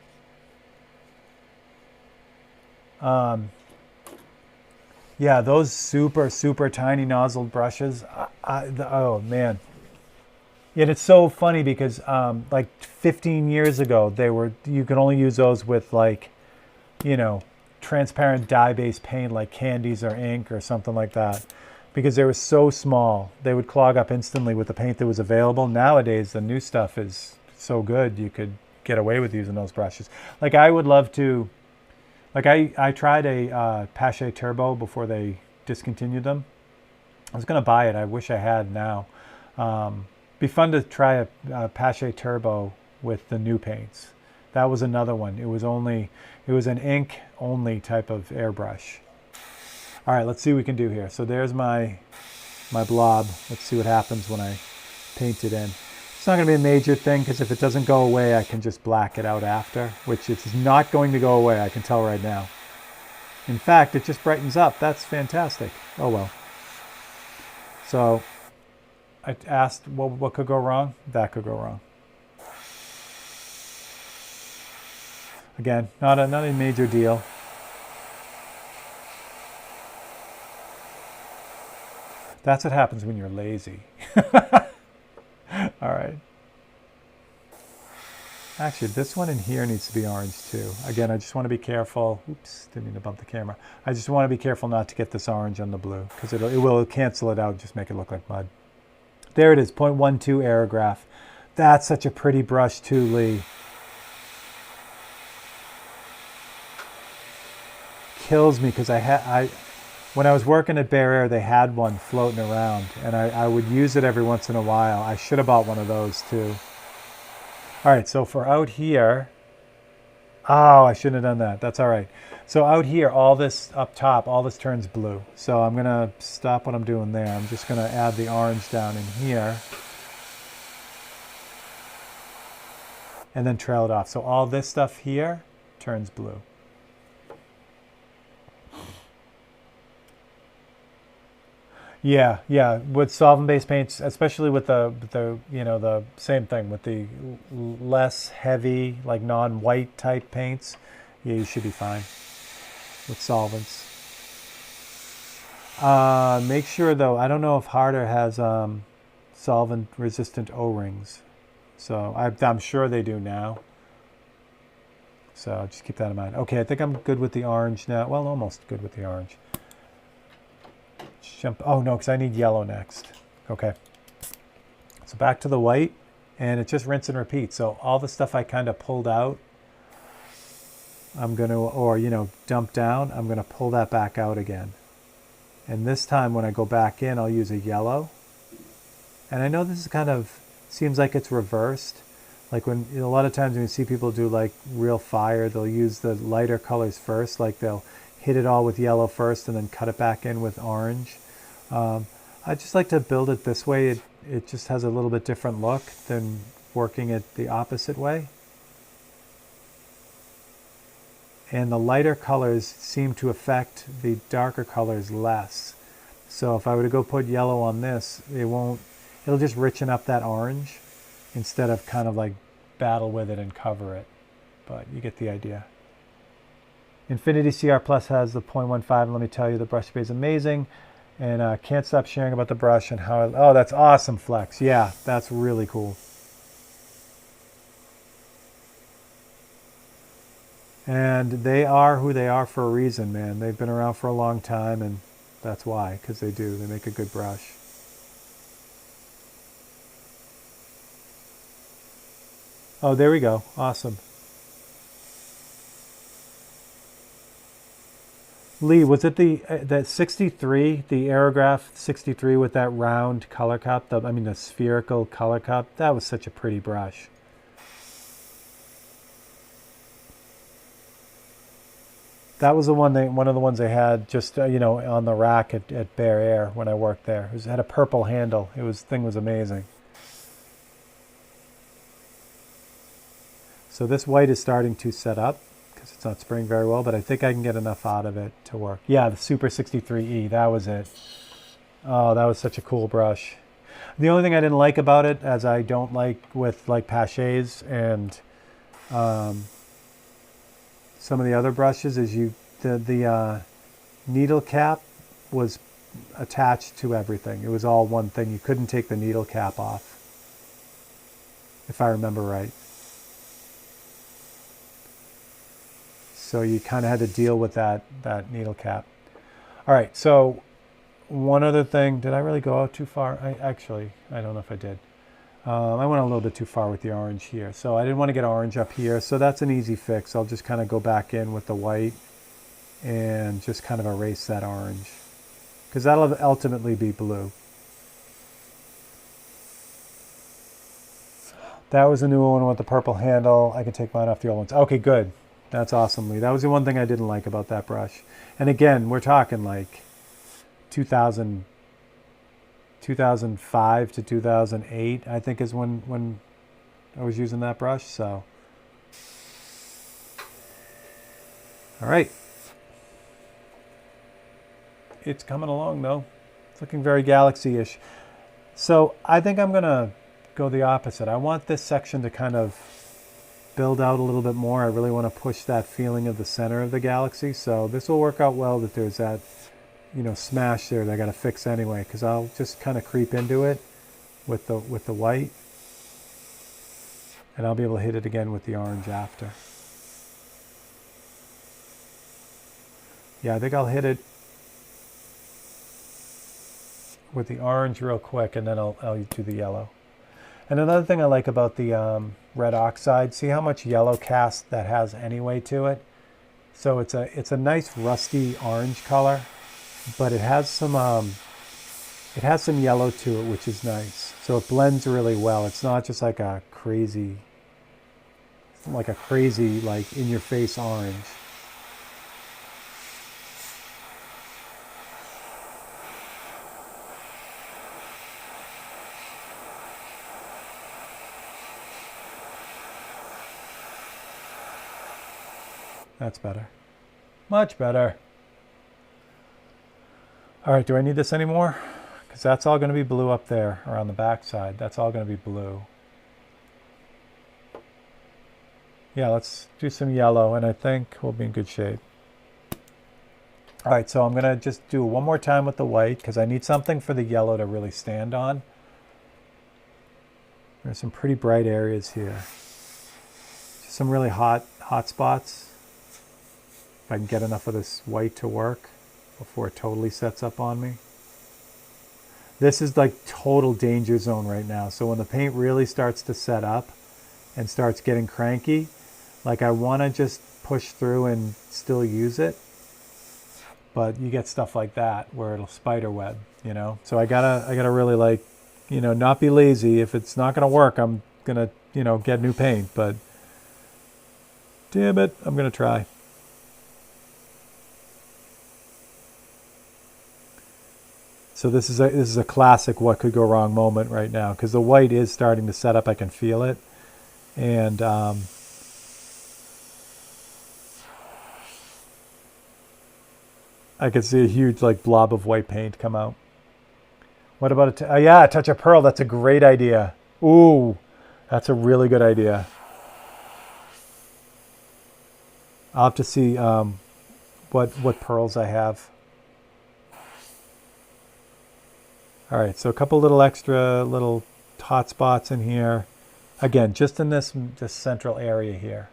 Yeah, those super, super tiny nozzled brushes. Oh, man. Yet it's so funny because like 15 years ago, you could only use those with like, you know, transparent dye-based paint like candies or ink or something like that, because they were so small. They would clog up instantly with the paint that was available. Nowadays, the new stuff is so good, you could get away with using those brushes. Like I would love to, like I tried a Pache Turbo before they discontinued them. I was going to buy it. I wish I had now. Be fun to try a Pache Turbo with the new paints. That was another one. It was an ink only type of airbrush. All right, let's see what we can do here. So there's my blob. Let's see what happens when I paint it in. It's not going to be a major thing because if it doesn't go away, I can just black it out after, which it's not going to go away, I can tell right now. In fact, it just brightens up. That's fantastic. Oh well. So I asked what could go wrong? That could go wrong. Again, not a major deal. That's what happens when you're lazy. All right. Actually, this one in here needs to be orange too. Again, I just want to be careful. Oops, didn't mean to bump the camera. I just want to be careful not to get this orange on the blue because it will cancel it out, just make it look like mud. There it is, 0.12 Aerograph. That's such a pretty brush too, Lee. Kills me because when I was working at Bear Air, they had one floating around, and I would use it every once in a while. I should have bought one of those too. All right, so for out here, oh, I shouldn't have done that. That's all right. So out here, all this up top, all this turns blue. So I'm gonna stop what I'm doing there. I'm just gonna add the orange down in here, and then trail it off. So all this stuff here turns blue. Yeah, yeah. With solvent-based paints, especially with the you know, the same thing with the less heavy, like non-white type paints, yeah, you should be fine with solvents. Make sure though, I don't know if Harder has solvent-resistant O-rings, so I'm sure they do now. So just keep that in mind. Okay, I think I'm good with the orange now. Well, almost good with the orange. Oh no, because I need yellow next. Okay. So back to the white, and it's just rinse and repeat. So all the stuff I kind of pulled out, I'm going to, or you know, dump down, I'm going to pull that back out again. And this time when I go back in, I'll use a yellow. And I know this is kind of, seems like it's reversed. Like when, a lot of times when you see people do like real fire, they'll use the lighter colors first, like they'll hit it all with yellow first and then cut it back in with orange. I just like to build it this way. It just has a little bit different look than working it the opposite way. And the lighter colors seem to affect the darker colors less. So if I were to go put yellow on this, it'll just richen up that orange instead of kind of like battle with it and cover it. But you get the idea. Infinity CR Plus has the 0.15, and let me tell you, the brush spray is amazing. And can't stop sharing about the brush and how, oh, that's awesome, Flex. Yeah, that's really cool. And they are who they are for a reason, man. They've been around for a long time, and that's why, because they do. They make a good brush. Oh, there we go. Awesome. Lee, was it the that 63, the Aerograph 63 with that round color cup? The spherical color cup. That was such a pretty brush. That was one of the ones they had just on the rack at Bear Air when I worked there. It had a purple handle. Thing was amazing. So this white is starting to set up because it's not spraying very well, but I think I can get enough out of it to work. Yeah, the Super 63E, that was it. Oh, that was such a cool brush. The only thing I didn't like about it, as I don't like with like Pachets and some of the other brushes, is the needle cap was attached to everything. It was all one thing. You couldn't take the needle cap off, if I remember right. So you kind of had to deal with that needle cap. All right, so one other thing. Did I really go out too far? I don't know if I did. I went a little bit too far with the orange here. So I didn't want to get orange up here. So that's an easy fix. I'll just kind of go back in with the white and just kind of erase that orange, because that'll ultimately be blue. That was a new one with the purple handle. I can take mine off the old ones. Okay, good. That's awesome, Lee. That was the one thing I didn't like about that brush. And again, we're talking like 2005 to 2008, I think is when I was using that brush. So, all right. It's coming along though. It's looking very Galaxy-ish. So I think I'm gonna go the opposite. I want this section to kind of build out a little bit more. I really want to push that feeling of the center of the Galaxy. So this will work out well that there's that, smash there that I got to fix anyway, because I'll just kind of creep into it with the white, and I'll be able to hit it again with the orange after. Yeah, I think I'll hit it with the orange real quick, and then I'll do the yellow. And another thing I like about the red oxide, see how much yellow cast that has anyway to it. So it's a nice rusty orange color, but it has some yellow to it, which is nice. So it blends really well. It's not just like a crazy like in your face orange. That's better. Much better. All right, do I need this anymore? Because that's all going to be blue up there, or on the back side. That's all going to be blue. Yeah, let's do some yellow, and I think we'll be in good shape. All right, so I'm going to just do one more time with the white, because I need something for the yellow to really stand on. There's some pretty bright areas here. Just some really hot spots. If I can get enough of this white to work before it totally sets up on me. This is like total danger zone right now. So when the paint really starts to set up and starts getting cranky, like I want to just push through and still use it. But you get stuff like that where it'll spider web, So I gotta really not be lazy. If it's not gonna work, I'm gonna, get new paint. But damn it, I'm gonna try. So this is a classic what could go wrong moment right now, because the white is starting to set up. I can feel it, and I can see a huge blob of white paint come out. What about a touch of pearl? That's a great idea. Ooh, that's a really good idea. I'll have to see what pearls I have. All right, so a couple little extra little hot spots in here. Again, just in this central area here.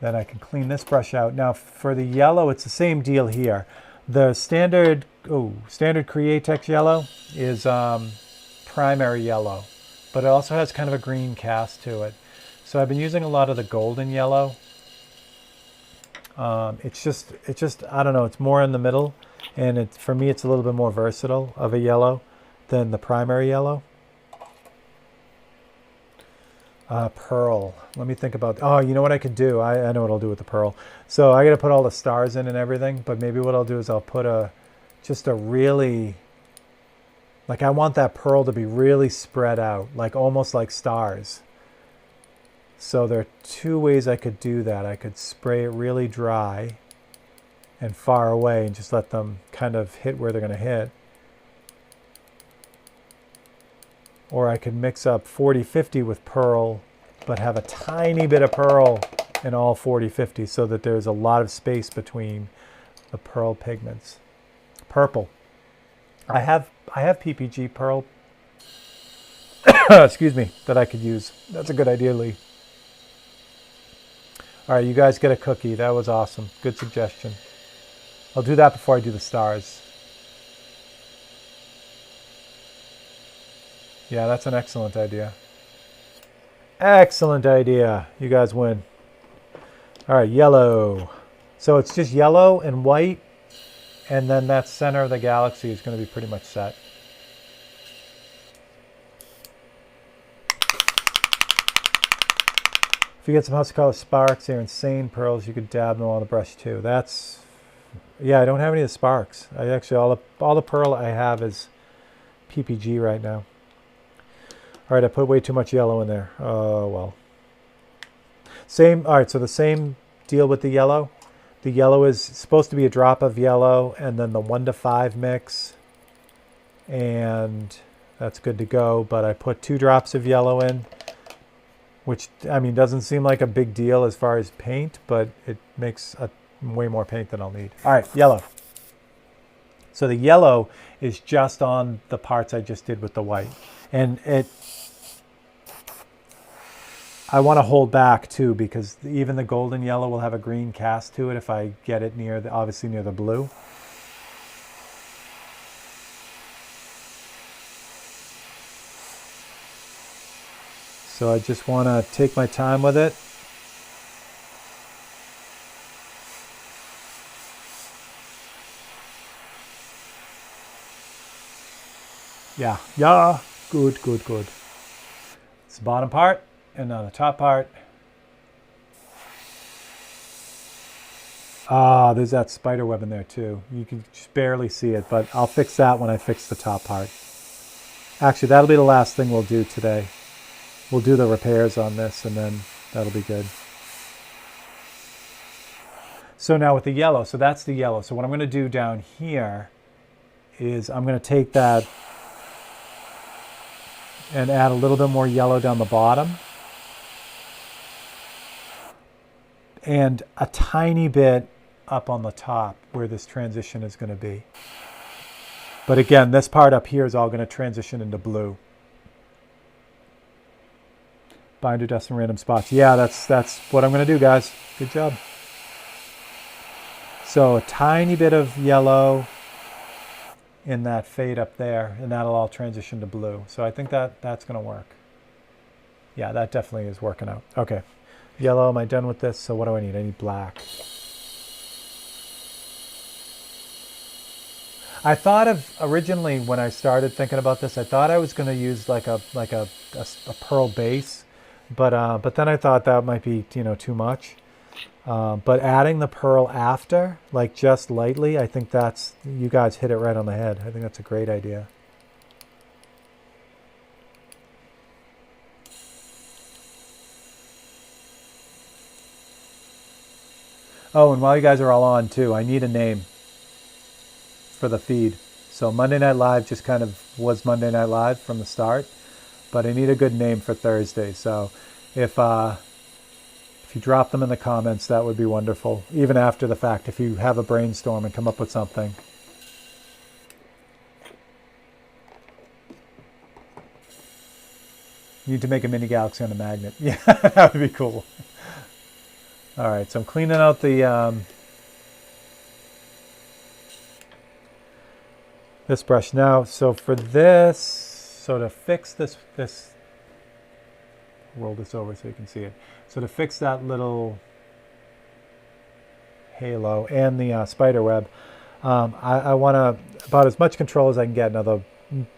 Then I can clean this brush out. Now for the yellow, it's the same deal here. The standard Createx yellow is primary yellow, but it also has kind of a green cast to it. So I've been using a lot of the golden yellow It's just I don't know. It's more in the middle, and for me it's a little bit more versatile of a yellow than the primary yellow. Pearl. Let me think about. Oh, you know what I could do? I know what I'll do with the pearl. So I got to put all the stars in and everything. But maybe what I'll do is I'll put just a really, like I want that pearl to be really spread out, like almost like stars. So there are two ways I could do that. I could spray it really dry and far away and just let them kind of hit where they're going to hit. Or I could mix up 40/50 with pearl, but have a tiny bit of pearl in all 40/50 so that there's a lot of space between the pearl pigments. Purple. I have PPG pearl, excuse me, that I could use. That's a good idea, Lee. All right, you guys get a cookie. That was awesome. Good suggestion. I'll do that before I do the stars. Yeah, that's an excellent idea. Excellent idea. You guys win. All right, yellow. So it's just yellow and white, and then that center of the galaxy is going to be pretty much set. If you get some house color sparks, they're insane pearls. You could dab them on the brush too. That's, yeah, I don't have any of the sparks. I actually, all the pearl I have is PPG right now. All right, I put way too much yellow in there. Oh, well. All right, so the same deal with the yellow. The yellow is supposed to be a drop of yellow and then the 1 to 5 mix. And that's good to go. But I put 2 drops of yellow in, which, I mean, doesn't seem like a big deal as far as paint, but it makes way more paint than I'll need. All right, yellow. So the yellow is just on the parts I just did with the white. And I want to hold back too, because even the golden yellow will have a green cast to it if I get it obviously near the blue. So I just want to take my time with it. Yeah, good. It's the bottom part, and now the top part. Ah, there's that spider web in there too. You can just barely see it, but I'll fix that when I fix the top part. Actually, that'll be the last thing we'll do today. We'll do the repairs on this, and then that'll be good. So now with the yellow, so that's the yellow. So what I'm going to do down here is I'm going to take that and add a little bit more yellow down the bottom. And a tiny bit up on the top where this transition is going to be. But again, this part up here is all going to transition into blue. Binder dust in random spots. Yeah, that's what I'm going to do, guys. Good job. So a tiny bit of yellow in that fade up there, and that'll all transition to blue. So I think that's going to work. Yeah, that definitely is working out. Okay. Yellow, am I done with this? So what do I need? I need black. I thought of, originally when I started thinking about this, I thought I was going to use like a pearl base, but then I thought that might be, too much. But adding the pearl after, like just lightly, I think you guys hit it right on the head. I think that's a great idea. Oh, and while you guys are all on too, I need a name for the feed. So Monday Night Live just kind of was Monday Night Live from the start, but I need a good name for Thursday. So if you drop them in the comments, that would be wonderful. Even after the fact, if you have a brainstorm and come up with something. You need to make a mini galaxy on a magnet. Yeah, that would be cool. All right, so I'm cleaning out the this brush now. So for this, so to fix this, roll this over so you can see it. So to fix that little halo and the spider web. I want about as much control as I can get. Now the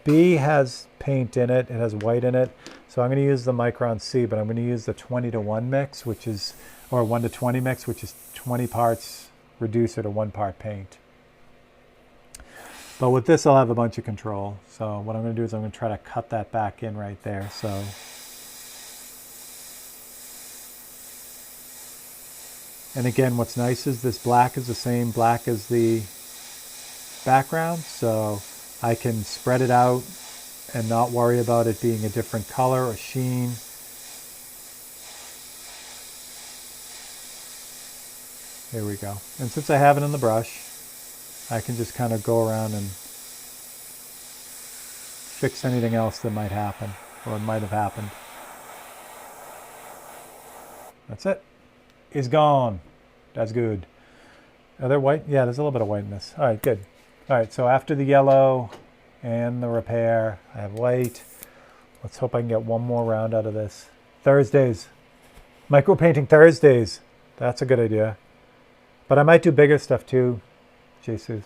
B has paint in it. It has white in it. So I'm going to use the Micron C, but I'm going to use the 20-to-1 mix, which is, or 1-to-20 mix, which is 20 parts reducer to 1 part paint. But with this, I'll have a bunch of control. So what I'm going to do is I'm going to try to cut that back in right there. So and again, what's nice is this black is the same black as the background, so I can spread it out and not worry about it being a different color or sheen. There we go. And since I have it in the brush, I can just kind of go around and fix anything else that might happen or might have happened. That's it. It's gone. That's good. Are there white? Yeah, there's a little bit of white in this. All right, good. All right, so after the yellow and the repair, I have white. Let's hope I can get one more round out of this. Thursdays. Micro painting Thursdays. That's a good idea. But I might do bigger stuff too. Jesus.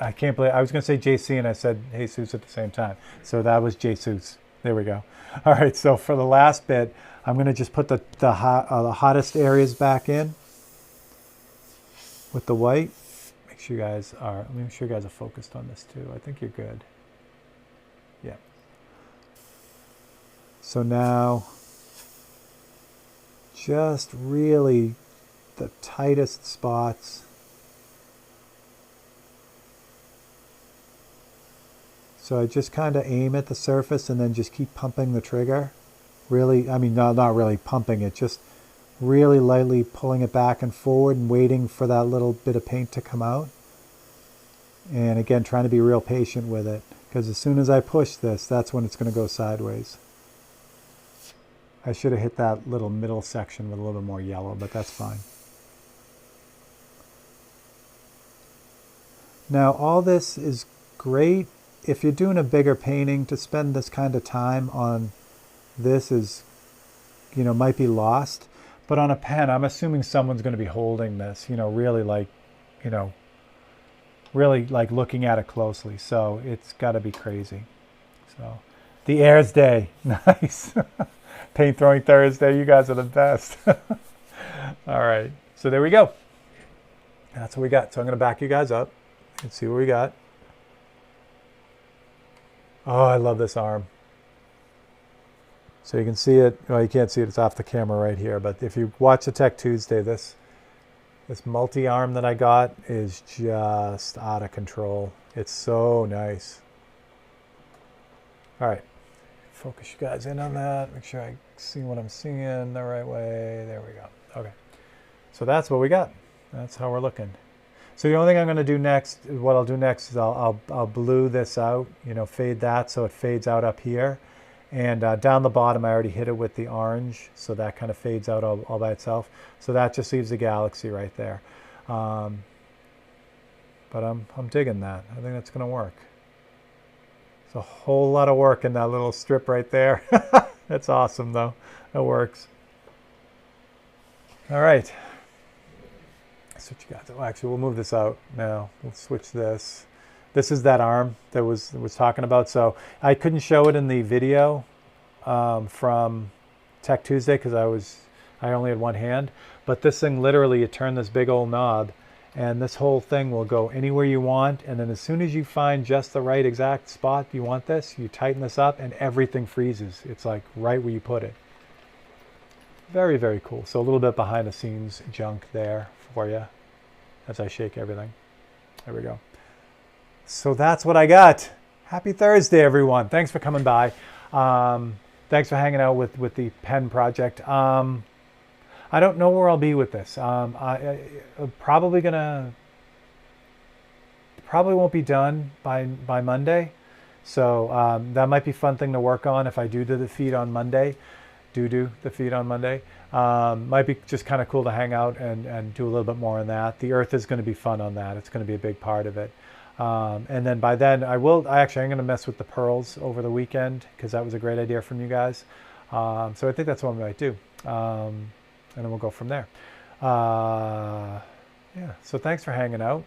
I can't believe, I was going to say JC and I said Jesus at the same time. So that was Jesus. There we go. All right, so for the last bit, I'm going to just put the hottest areas back in with the white. Make sure you guys are focused on this too. I think you're good. Yeah. So now, just really the tightest spots. So I just kind of aim at the surface and then just keep pumping the trigger. Really, I mean, not really pumping it, just really lightly pulling it back and forward and waiting for that little bit of paint to come out. And again, trying to be real patient with it, because as soon as I push this, that's when it's going to go sideways. I should have hit that little middle section with a little bit more yellow, but that's fine. Now, all this is great if you're doing a bigger painting. To spend this kind of time on this is, might be lost. But on a pen, I'm assuming someone's going to be holding this, really like looking at it closely. So it's got to be crazy. So the Airs Day, nice. Paint throwing Thursday, you guys are the best. All right, so there we go. That's what we got. So I'm going to back you guys up and see what we got. Oh, I love this arm. So you can see it. Well, you can't see it. It's off the camera right here. But if you watch the Tech Tuesday, this multi-arm that I got is just out of control. It's so nice. All right. Focus you guys in on that. Make sure I see what I'm seeing the right way. There we go. Okay. So that's what we got. That's how we're looking. So the only thing I'm going to do next, what I'll do next is I'll blue this out, fade that so it fades out up here. And down the bottom, I already hit it with the orange, so that kind of fades out all by itself. So that just leaves the galaxy right there. But I'm digging that. I think that's going to work. It's a whole lot of work in that little strip right there. That's awesome, though. It works. All right. Switch you guys. Well, actually, we'll move this out now. We'll switch this. This is that arm that was talking about. So I couldn't show it in the video from Tech Tuesday because I only had one hand. But this thing literally, you turn this big old knob, and this whole thing will go anywhere you want. And then as soon as you find just the right exact spot you want this, you tighten this up, and everything freezes. It's like right where you put it. Very, very cool. So a little bit behind the scenes junk there for you as I shake everything. There we go. So that's what I got. Happy Thursday, everyone. Thanks for coming by. Thanks for hanging out with the pen project. I don't know where I'll be with this. I'm probably won't be done by Monday. So that might be a fun thing to work on if I do the feed on Monday. Do the feed on Monday. Might be just kind of cool to hang out and do a little bit more on that. The earth is going to be fun on that. It's going to be a big part of it. And then by then I'm going to mess with the pearls over the weekend because that was a great idea from you guys. So I think that's what I might do. And then we'll go from there. Yeah. So thanks for hanging out.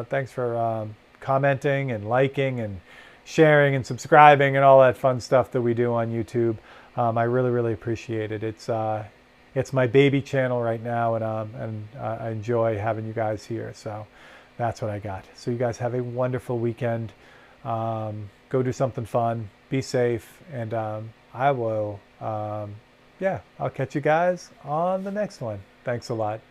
Thanks for commenting and liking and sharing and subscribing and all that fun stuff that we do on YouTube. I really, really appreciate it. It's my baby channel right now, and I enjoy having you guys here. So that's what I got. So you guys have a wonderful weekend. Go do something fun. Be safe, and I will. Yeah, I'll catch you guys on the next one. Thanks a lot.